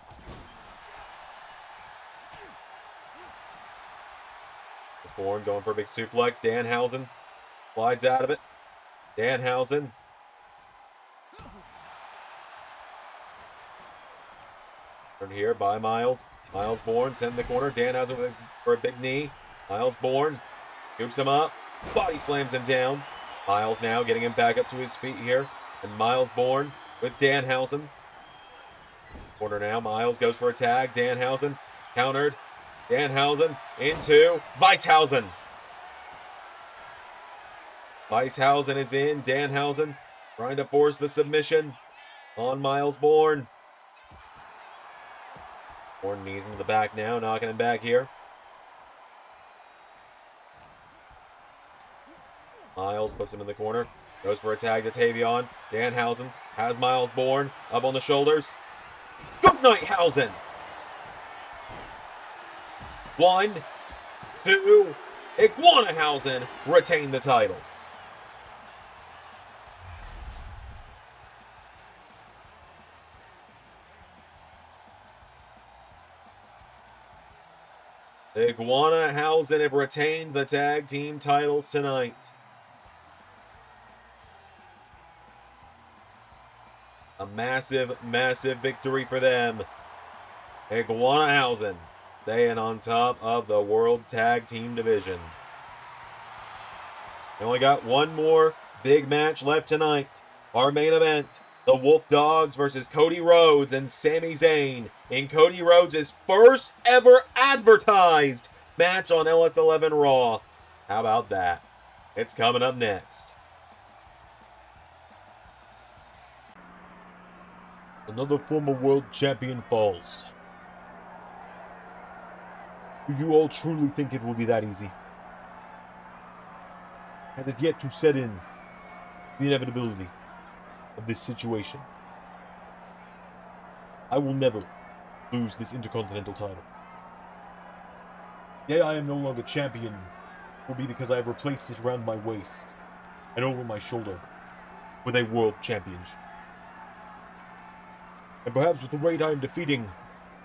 Bourne going for a big suplex. Danhausen slides out of it. Danhausen. Turned here by Miles. Miles Bourne sent in the corner. Danhausen for a big knee. Miles Bourne scoops him up. Body slams him down. Miles now getting him back up to his feet here. And Miles Bourne with Danhausen. Corner now. Miles goes for a tag. Danhausen countered. Danhausen into Weishausen. Weishausen is in. Danhausen trying to force the submission on Miles Bourne. Bourne knees into the back now, knocking him back here. Miles puts him in the corner. Goes for a tag to Tavion. Danhausen has Miles Bourne up on the shoulders. Good night, Hausen. 1, 2. IguanaHausen retain the titles. IguanaHausen have retained the tag team titles tonight. A massive, massive victory for them. IguanaHausen staying on top of the World Tag Team Division. We only got one more big match left tonight. Our main event, the Wolf Dogs versus Cody Rhodes and Sami Zayn in Cody Rhodes' first ever advertised match on LS11 Raw. How about that? It's coming up next. Another former world champion falls. Do you all truly think it will be that easy? Has it yet to set in the inevitability of this situation? I will never lose this Intercontinental title. Yea, I am no longer champion will be because I have replaced it around my waist and over my shoulder with a world championship. And perhaps with the rate I am defeating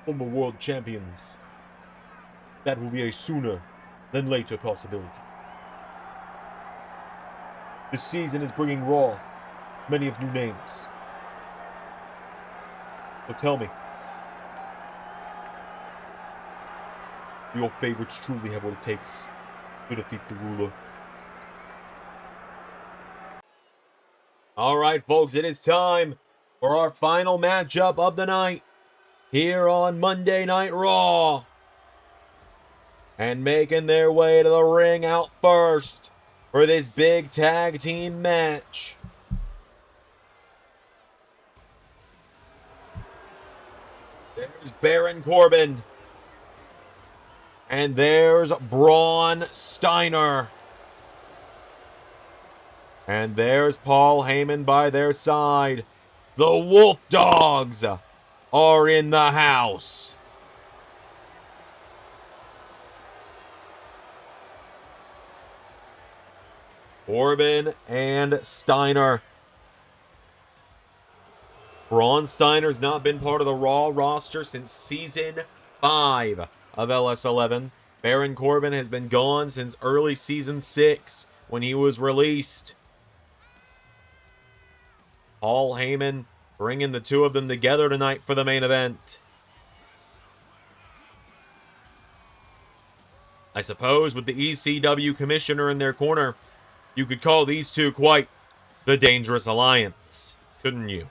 former world champions, that will be a sooner than later possibility. This season is bringing Raw many of new names. So tell me, do your favorites truly have what it takes to defeat the ruler? All right, folks, it is time for our final matchup of the night here on Monday Night Raw. And making their way to the ring out first for this big tag team match. There's Baron Corbin. And there's Braun Steiner. And there's Paul Heyman by their side. The Wolf Dogs are in the house. Corbin and Steiner. Braun Steiner's not been part of the Raw roster since Season 5 of LS11. Baron Corbin has been gone since early Season 6 when he was released. Paul Heyman bringing the two of them together tonight for the main event. I suppose with the ECW commissioner in their corner, you could call these two quite the Dangerous Alliance, couldn't you?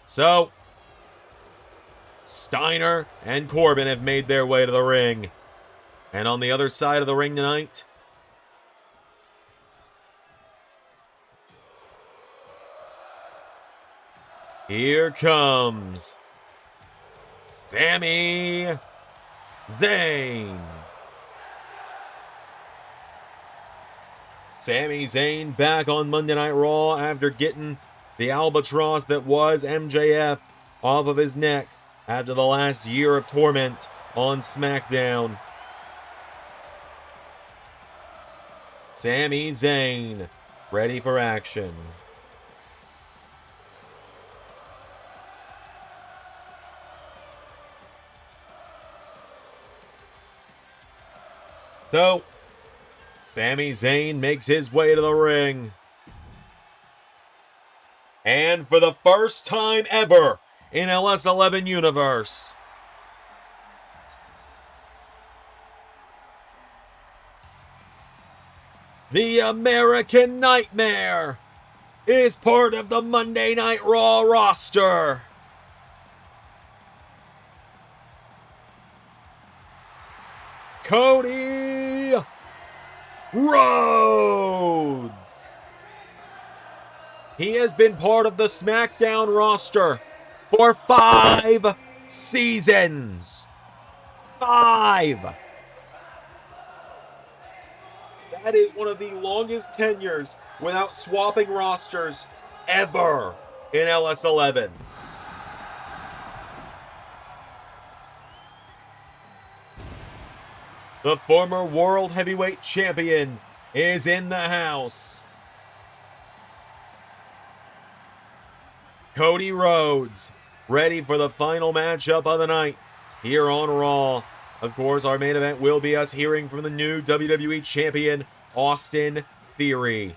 So, Steiner and Corbin have made their way to the ring. And on the other side of the ring tonight, here comes Sami Zayn. Sami Zayn back on Monday Night Raw after getting the albatross that was MJF off of his neck after the last year of torment on SmackDown. Sami Zayn ready for action. So, Sami Zayn makes his way to the ring. And for the first time ever in LS11 Universe, the American Nightmare is part of the Monday Night Raw roster. Cody Rhodes. He has been part of the SmackDown roster for 5 seasons. 5. That is one of the longest tenures without swapping rosters ever in LS11. The former World Heavyweight Champion is in the house. Cody Rhodes, ready for the final matchup of the night here on Raw. Of course, our main event will be us hearing from the new WWE Champion Austin Theory.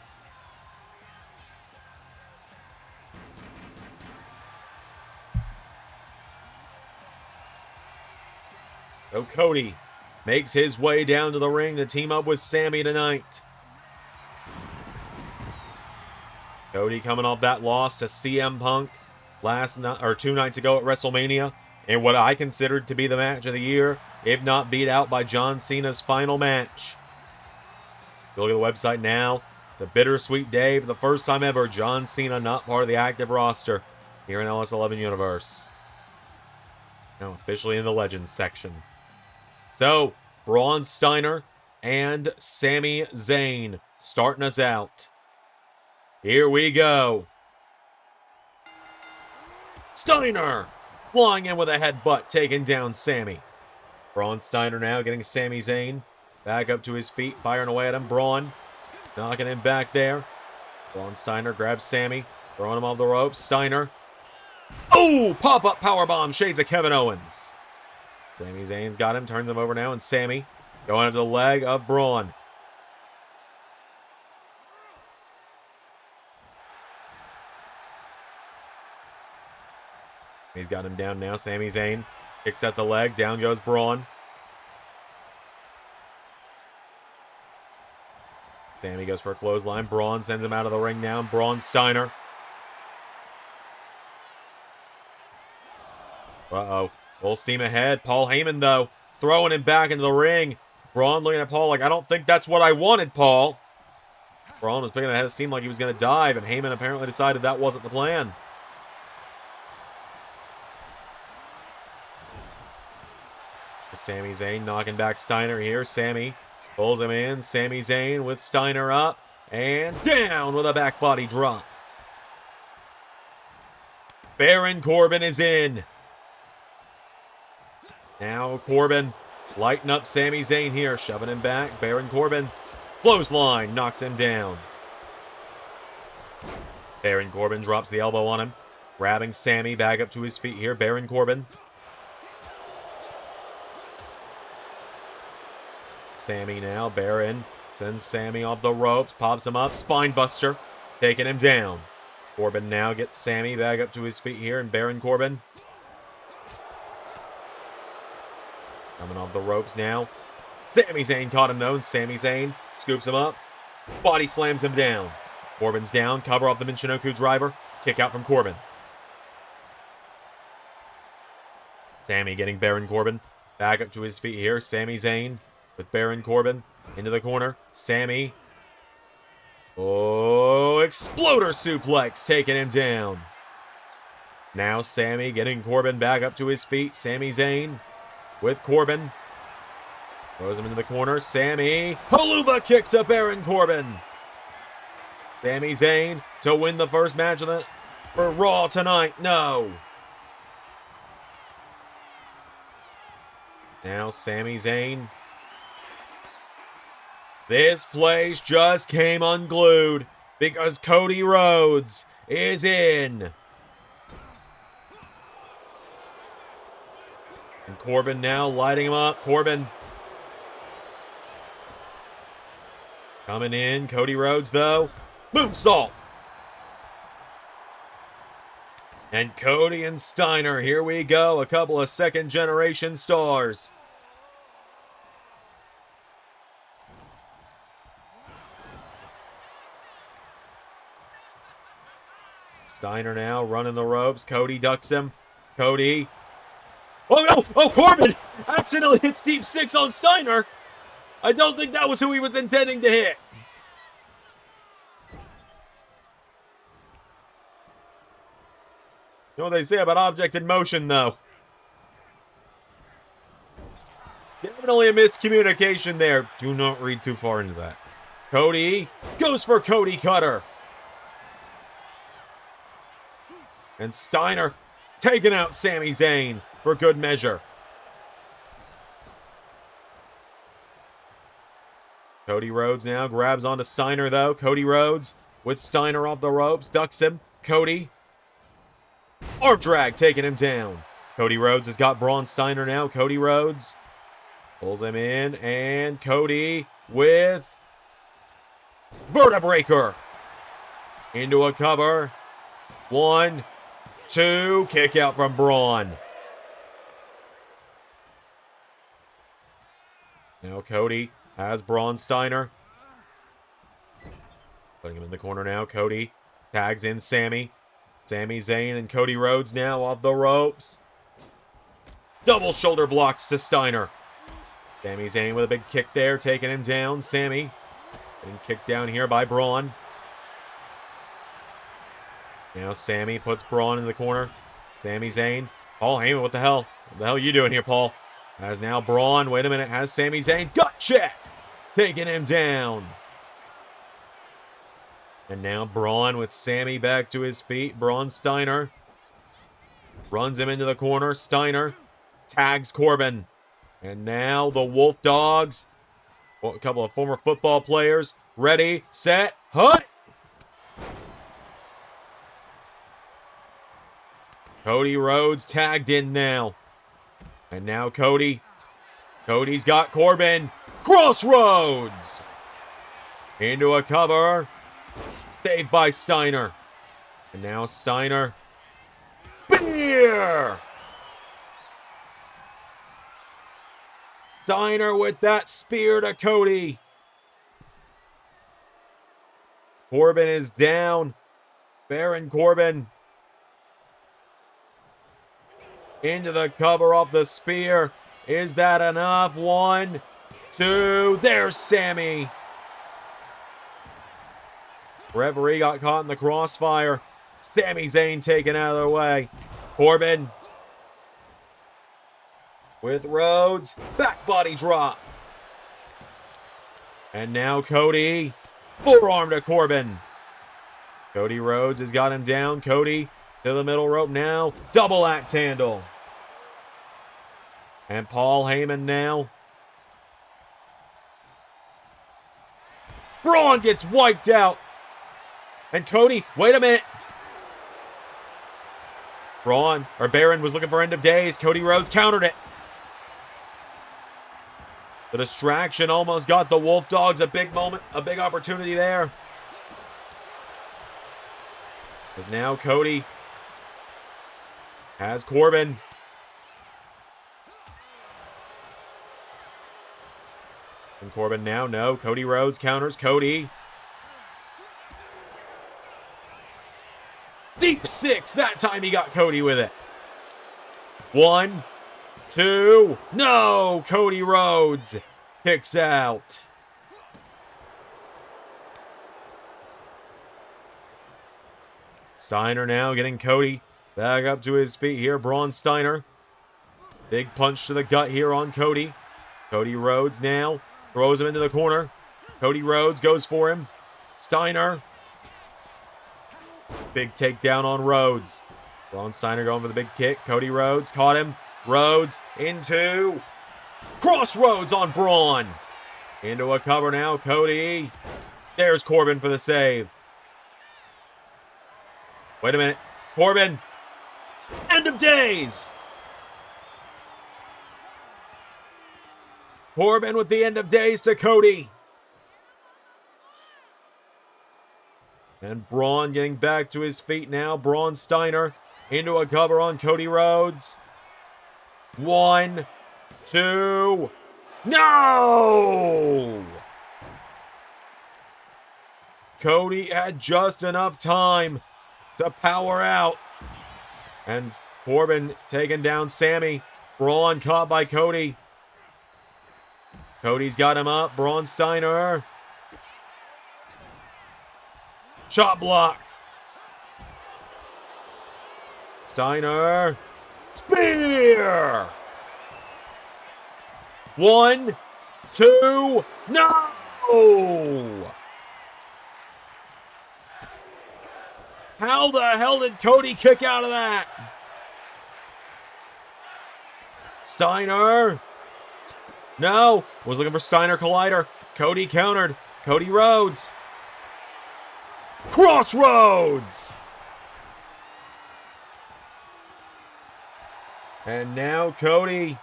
So Cody makes his way down to the ring to team up with Sami tonight. Cody coming off that loss to CM Punk last night or 2 nights ago at WrestleMania in what I considered to be the match of the year, if not beat out by John Cena's final match. If you look at the website now, it's a bittersweet day for the first time ever. John Cena not part of the active roster here in LS11 Universe. Now officially in the Legends section. So, Braun Steiner and Sami Zayn starting us out. Here we go. Steiner flying in with a headbutt, taking down Sami. Braun Steiner now getting Sami Zayn back up to his feet, firing away at him. Braun knocking him back there. Braun Steiner grabs Sami, throwing him off the ropes. Steiner. Oh, pop-up powerbomb, shades of Kevin Owens. Sami Zayn's got him, turns him over now, and Sami going after the leg of Braun. He's got him down now. Sami Zayn kicks at the leg. Down goes Braun. Sami goes for a clothesline. Braun sends him out of the ring now. Braun Steiner. Uh-oh. Full steam ahead. Paul Heyman, though, throwing him back into the ring. Braun looking at Paul like, I don't think that's what I wanted, Paul. Braun was picking ahead of steam like he was going to dive, and Heyman apparently decided that wasn't the plan. Sami Zayn knocking back Steiner here. Sami Pulls him in. Sami Zayn with Steiner up. And down with a back body drop. Baron Corbin is in. Now Corbin lighting up Sami Zayn here. Shoving him back. Baron Corbin. Clothesline. Knocks him down. Baron Corbin drops the elbow on him. Grabbing Sami back up to his feet here. Baron Corbin. Sami now. Baron sends Sami off the ropes. Pops him up. Spine buster. Taking him down. Corbin now gets Sami back up to his feet here. And Baron Corbin. Coming off the ropes now. Sami Zayn caught him though. And Sami Zayn scoops him up. Body slams him down. Corbin's down. Cover off the Michinoku driver. Kick out from Corbin. Sami getting Baron Corbin back up to his feet here. Sami Zayn with Baron Corbin into the corner. Sami. Oh, exploder suplex taking him down. Now Sami getting Corbin back up to his feet. Sami Zayn with Corbin. Throws him into the corner. Sami. Haluva kick to Baron Corbin. Sami Zayn to win the first match of the for Raw tonight. No. Now Sami Zayn. This place just came unglued because Cody Rhodes is in. And Corbin now lighting him up. Corbin coming in. Cody Rhodes though. Moonsault. And Cody and Steiner. Here we go. A couple of second generation stars. Steiner now running the ropes. Cody ducks him. Cody. Oh no! Oh, Corbin accidentally hits deep six on Steiner. I don't think that was who he was intending to hit. You know what they say about object in motion, though. Definitely a miscommunication there. Do not read too far into that. Cody goes for Cody Cutter. And Steiner taking out Sami Zayn for good measure. Cody Rhodes now grabs onto Steiner, though. Cody Rhodes with Steiner off the ropes. Ducks him. Cody. Arm drag taking him down. Cody Rhodes has got Braun Steiner now. Cody Rhodes pulls him in. And Cody with Vertebreaker. Into a cover. 1, 2. Kick out from Braun. Now Cody has Braun Steiner. Putting him in the corner now. Cody tags in Sami. Sami Zayn and Cody Rhodes now off the ropes. Double shoulder blocks to Steiner. Sami Zayn with a big kick there, taking him down. Sami getting kicked down here by Braun. Now Sami puts Braun in the corner. Sami Zayn. Paul Heyman, what the hell? What the hell are you doing here, Paul? Has now Braun. Wait a minute. Has Sami Zayn. Gut check. Taking him down. And now Braun with Sami back to his feet. Braun Steiner runs him into the corner. Steiner tags Corbin. And now the Wolf Dogs, a couple of former football players, ready, set, hut. Cody Rhodes tagged in now. And now Cody's got Corbin. Crossroads. Into a cover. Saved by Steiner. And now Steiner. Spear! Steiner with that spear to Cody. Corbin is down. Baron Corbin. Into the cover of the spear. Is that enough? 1, 2. There's Sami. Referee got caught in the crossfire. Sami Zayn taken out of the way. Corbin with Rhodes. Back body drop. And now Cody. Forearm to Corbin. Cody Rhodes has got him down. Cody to the middle rope now. Double axe handle. And Paul Heyman now. Braun gets wiped out. And Cody, wait a minute. Baron was looking for end of days. Cody Rhodes countered it. The distraction almost got the Wolf Dogs a big moment, a big opportunity there. As now Cody has Corbin. And Corbin now, no. Cody Rhodes counters Cody. Deep six. That time he got Cody with it. 1, 2. No! Cody Rhodes kicks out. Steiner now getting Cody back up to his feet here. Braun Steiner. Big punch to the gut here on Cody. Cody Rhodes now throws him into the corner. Cody Rhodes goes for him. Steiner. Big takedown on Rhodes. Braun Steiner going for the big kick. Cody Rhodes caught him. Rhodes into crossroads on Braun. Into a cover now. Cody. There's Corbin for the save. Wait a minute. Corbin. End of days. Corbin with the end of days to Cody. And Braun getting back to his feet now. Braun Steiner into a cover on Cody Rhodes. 1, 2. No! Cody had just enough time to power out. And Corbin taking down Sammy. Braun caught by Cody. Cody's got him up. Braun Steiner. Shot block. Steiner. Spear. 1, 2. No! How the hell did Cody kick out of that? Steiner. No. Was looking for Steiner Collider. Cody countered. Cody Rhodes. Crossroads. And now Cody.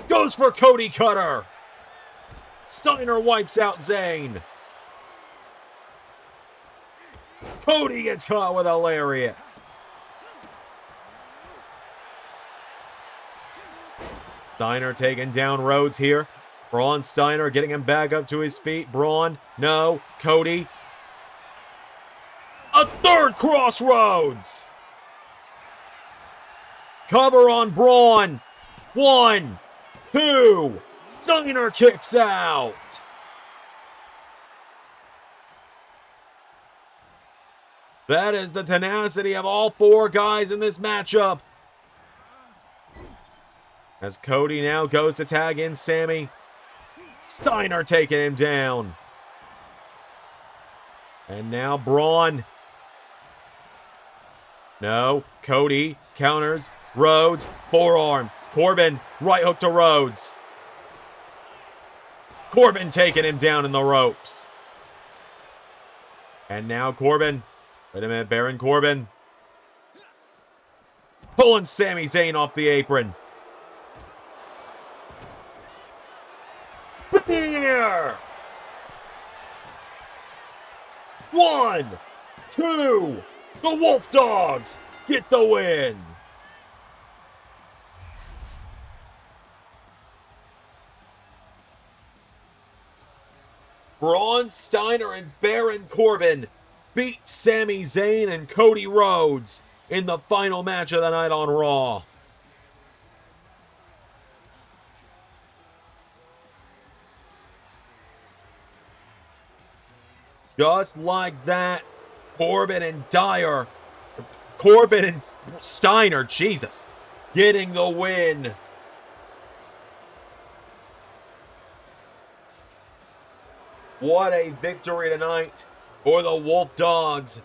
Goes for Cody Cutter. Steiner wipes out Zayn. Cody gets caught with a lariat. Steiner taking down Rhodes here. Braun Steiner getting him back up to his feet. Braun, no. Cody. A third crossroads. Cover on Braun. 1, 2. Steiner kicks out. That is the tenacity of all 4 guys in this matchup. As Cody now goes to tag in Sammy. Steiner taking him down. And now Braun. No. Cody counters. Rhodes. Forearm. Corbin. Right hook to Rhodes. Corbin taking him down in the ropes. And now Corbin. Wait a minute. Baron Corbin. Pulling Sami Zayn off the apron. Spear! 1, 2. The Wolf Dogs get the win. Braun Steiner and Baron Corbin beat Sami Zayn and Cody Rhodes in the final match of the night on Raw. Just like that, Corbin and Steiner, Jesus. getting the win. What a victory tonight for the Wolf Dogs.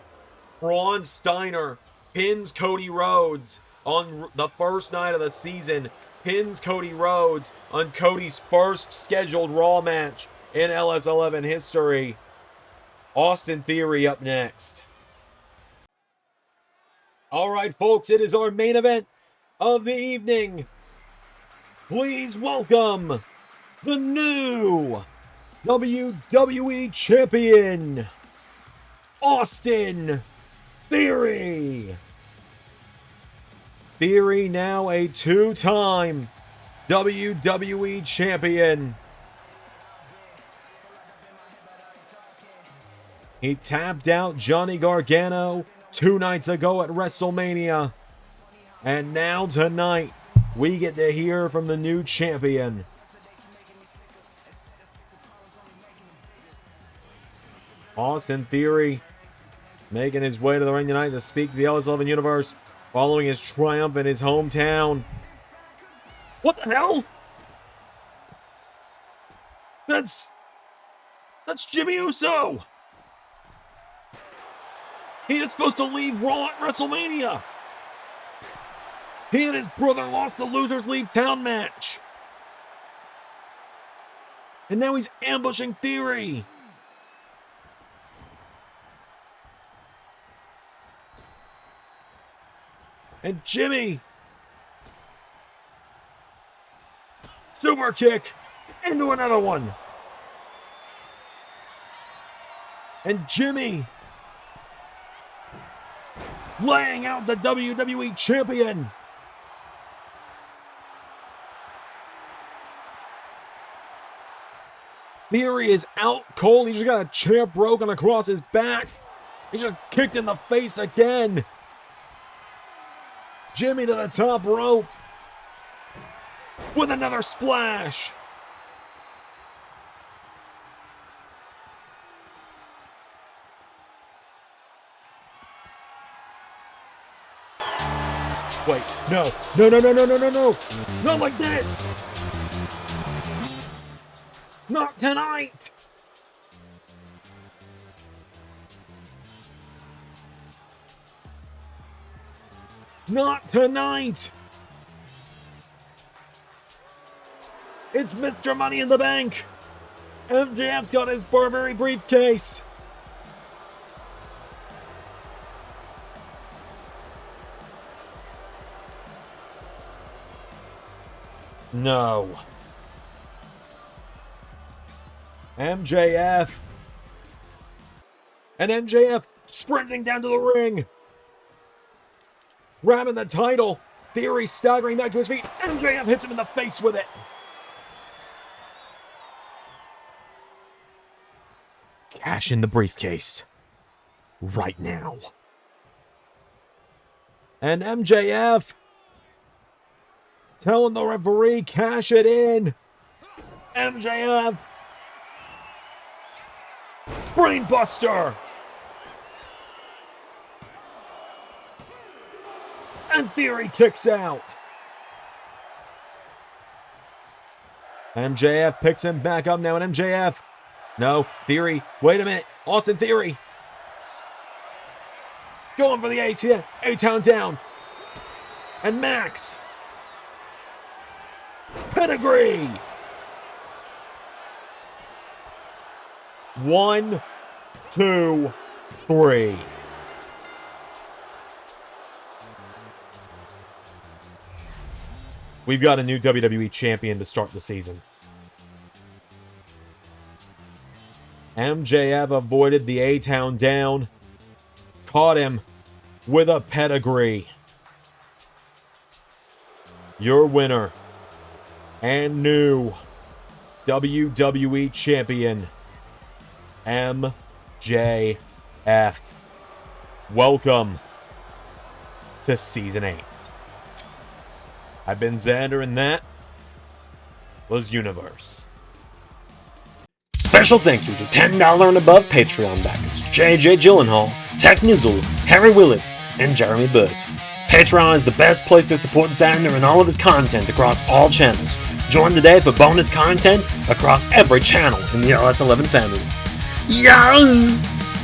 Braun Steiner pins Cody Rhodes on the first night of the season. Pins Cody Rhodes on Cody's first scheduled Raw match in LS11 history. Austin Theory up next. All right, folks, it is our main event of the evening. Please welcome the new WWE Champion, Austin Theory. Theory now a two-time WWE Champion. He tapped out Johnny Gargano 2 nights ago at WrestleMania. And now tonight, we get to hear from the new champion. Austin Theory making his way to the ring tonight to speak to the LS11 Universe following his triumph in his hometown. What the hell? That's Jimmy Uso. He is supposed to leave Raw at WrestleMania. He and his brother lost the Losers Leave Town match. And now he's ambushing Theory. And Jimmy. Super kick into another one. And Jimmy laying out the WWE Champion. Theory is out cold. He just got a chair broken across his back. He just kicked in the face again. Jimmy to the top rope with another splash. Wait, no. Not like this. Not tonight. Not tonight. It's Mr. Money in the Bank. MJF's got his Burberry briefcase. No. MJF. And MJF sprinting down to the ring. Grabbing the title. Theory staggering back to his feet. MJF hits him in the face with it. Cash in the briefcase. Right now. And MJF telling the referee, cash it in. MJF. Brainbuster. And Theory kicks out. MJF picks him back up now, and MJF. No, Theory. Wait a minute. Austin Theory. Going for the A-Town down. And Max. Pedigree. 1, 2, 3. We've got a new WWE champion to start the season. MJF avoided the A-Town down. Caught him with a pedigree. Your winner and new WWE champion, MJF. Welcome to Season 8. I've been Xander, and that was Universe. Special thank you to $10 and above Patreon backers JJ Gyllenhaal, Tech Nizzle, Harry Willetts, and Jeremy Burt. Patreon is the best place to support Xander and all of his content across all channels. Join today for bonus content across every channel in the LS11 family. Yeah!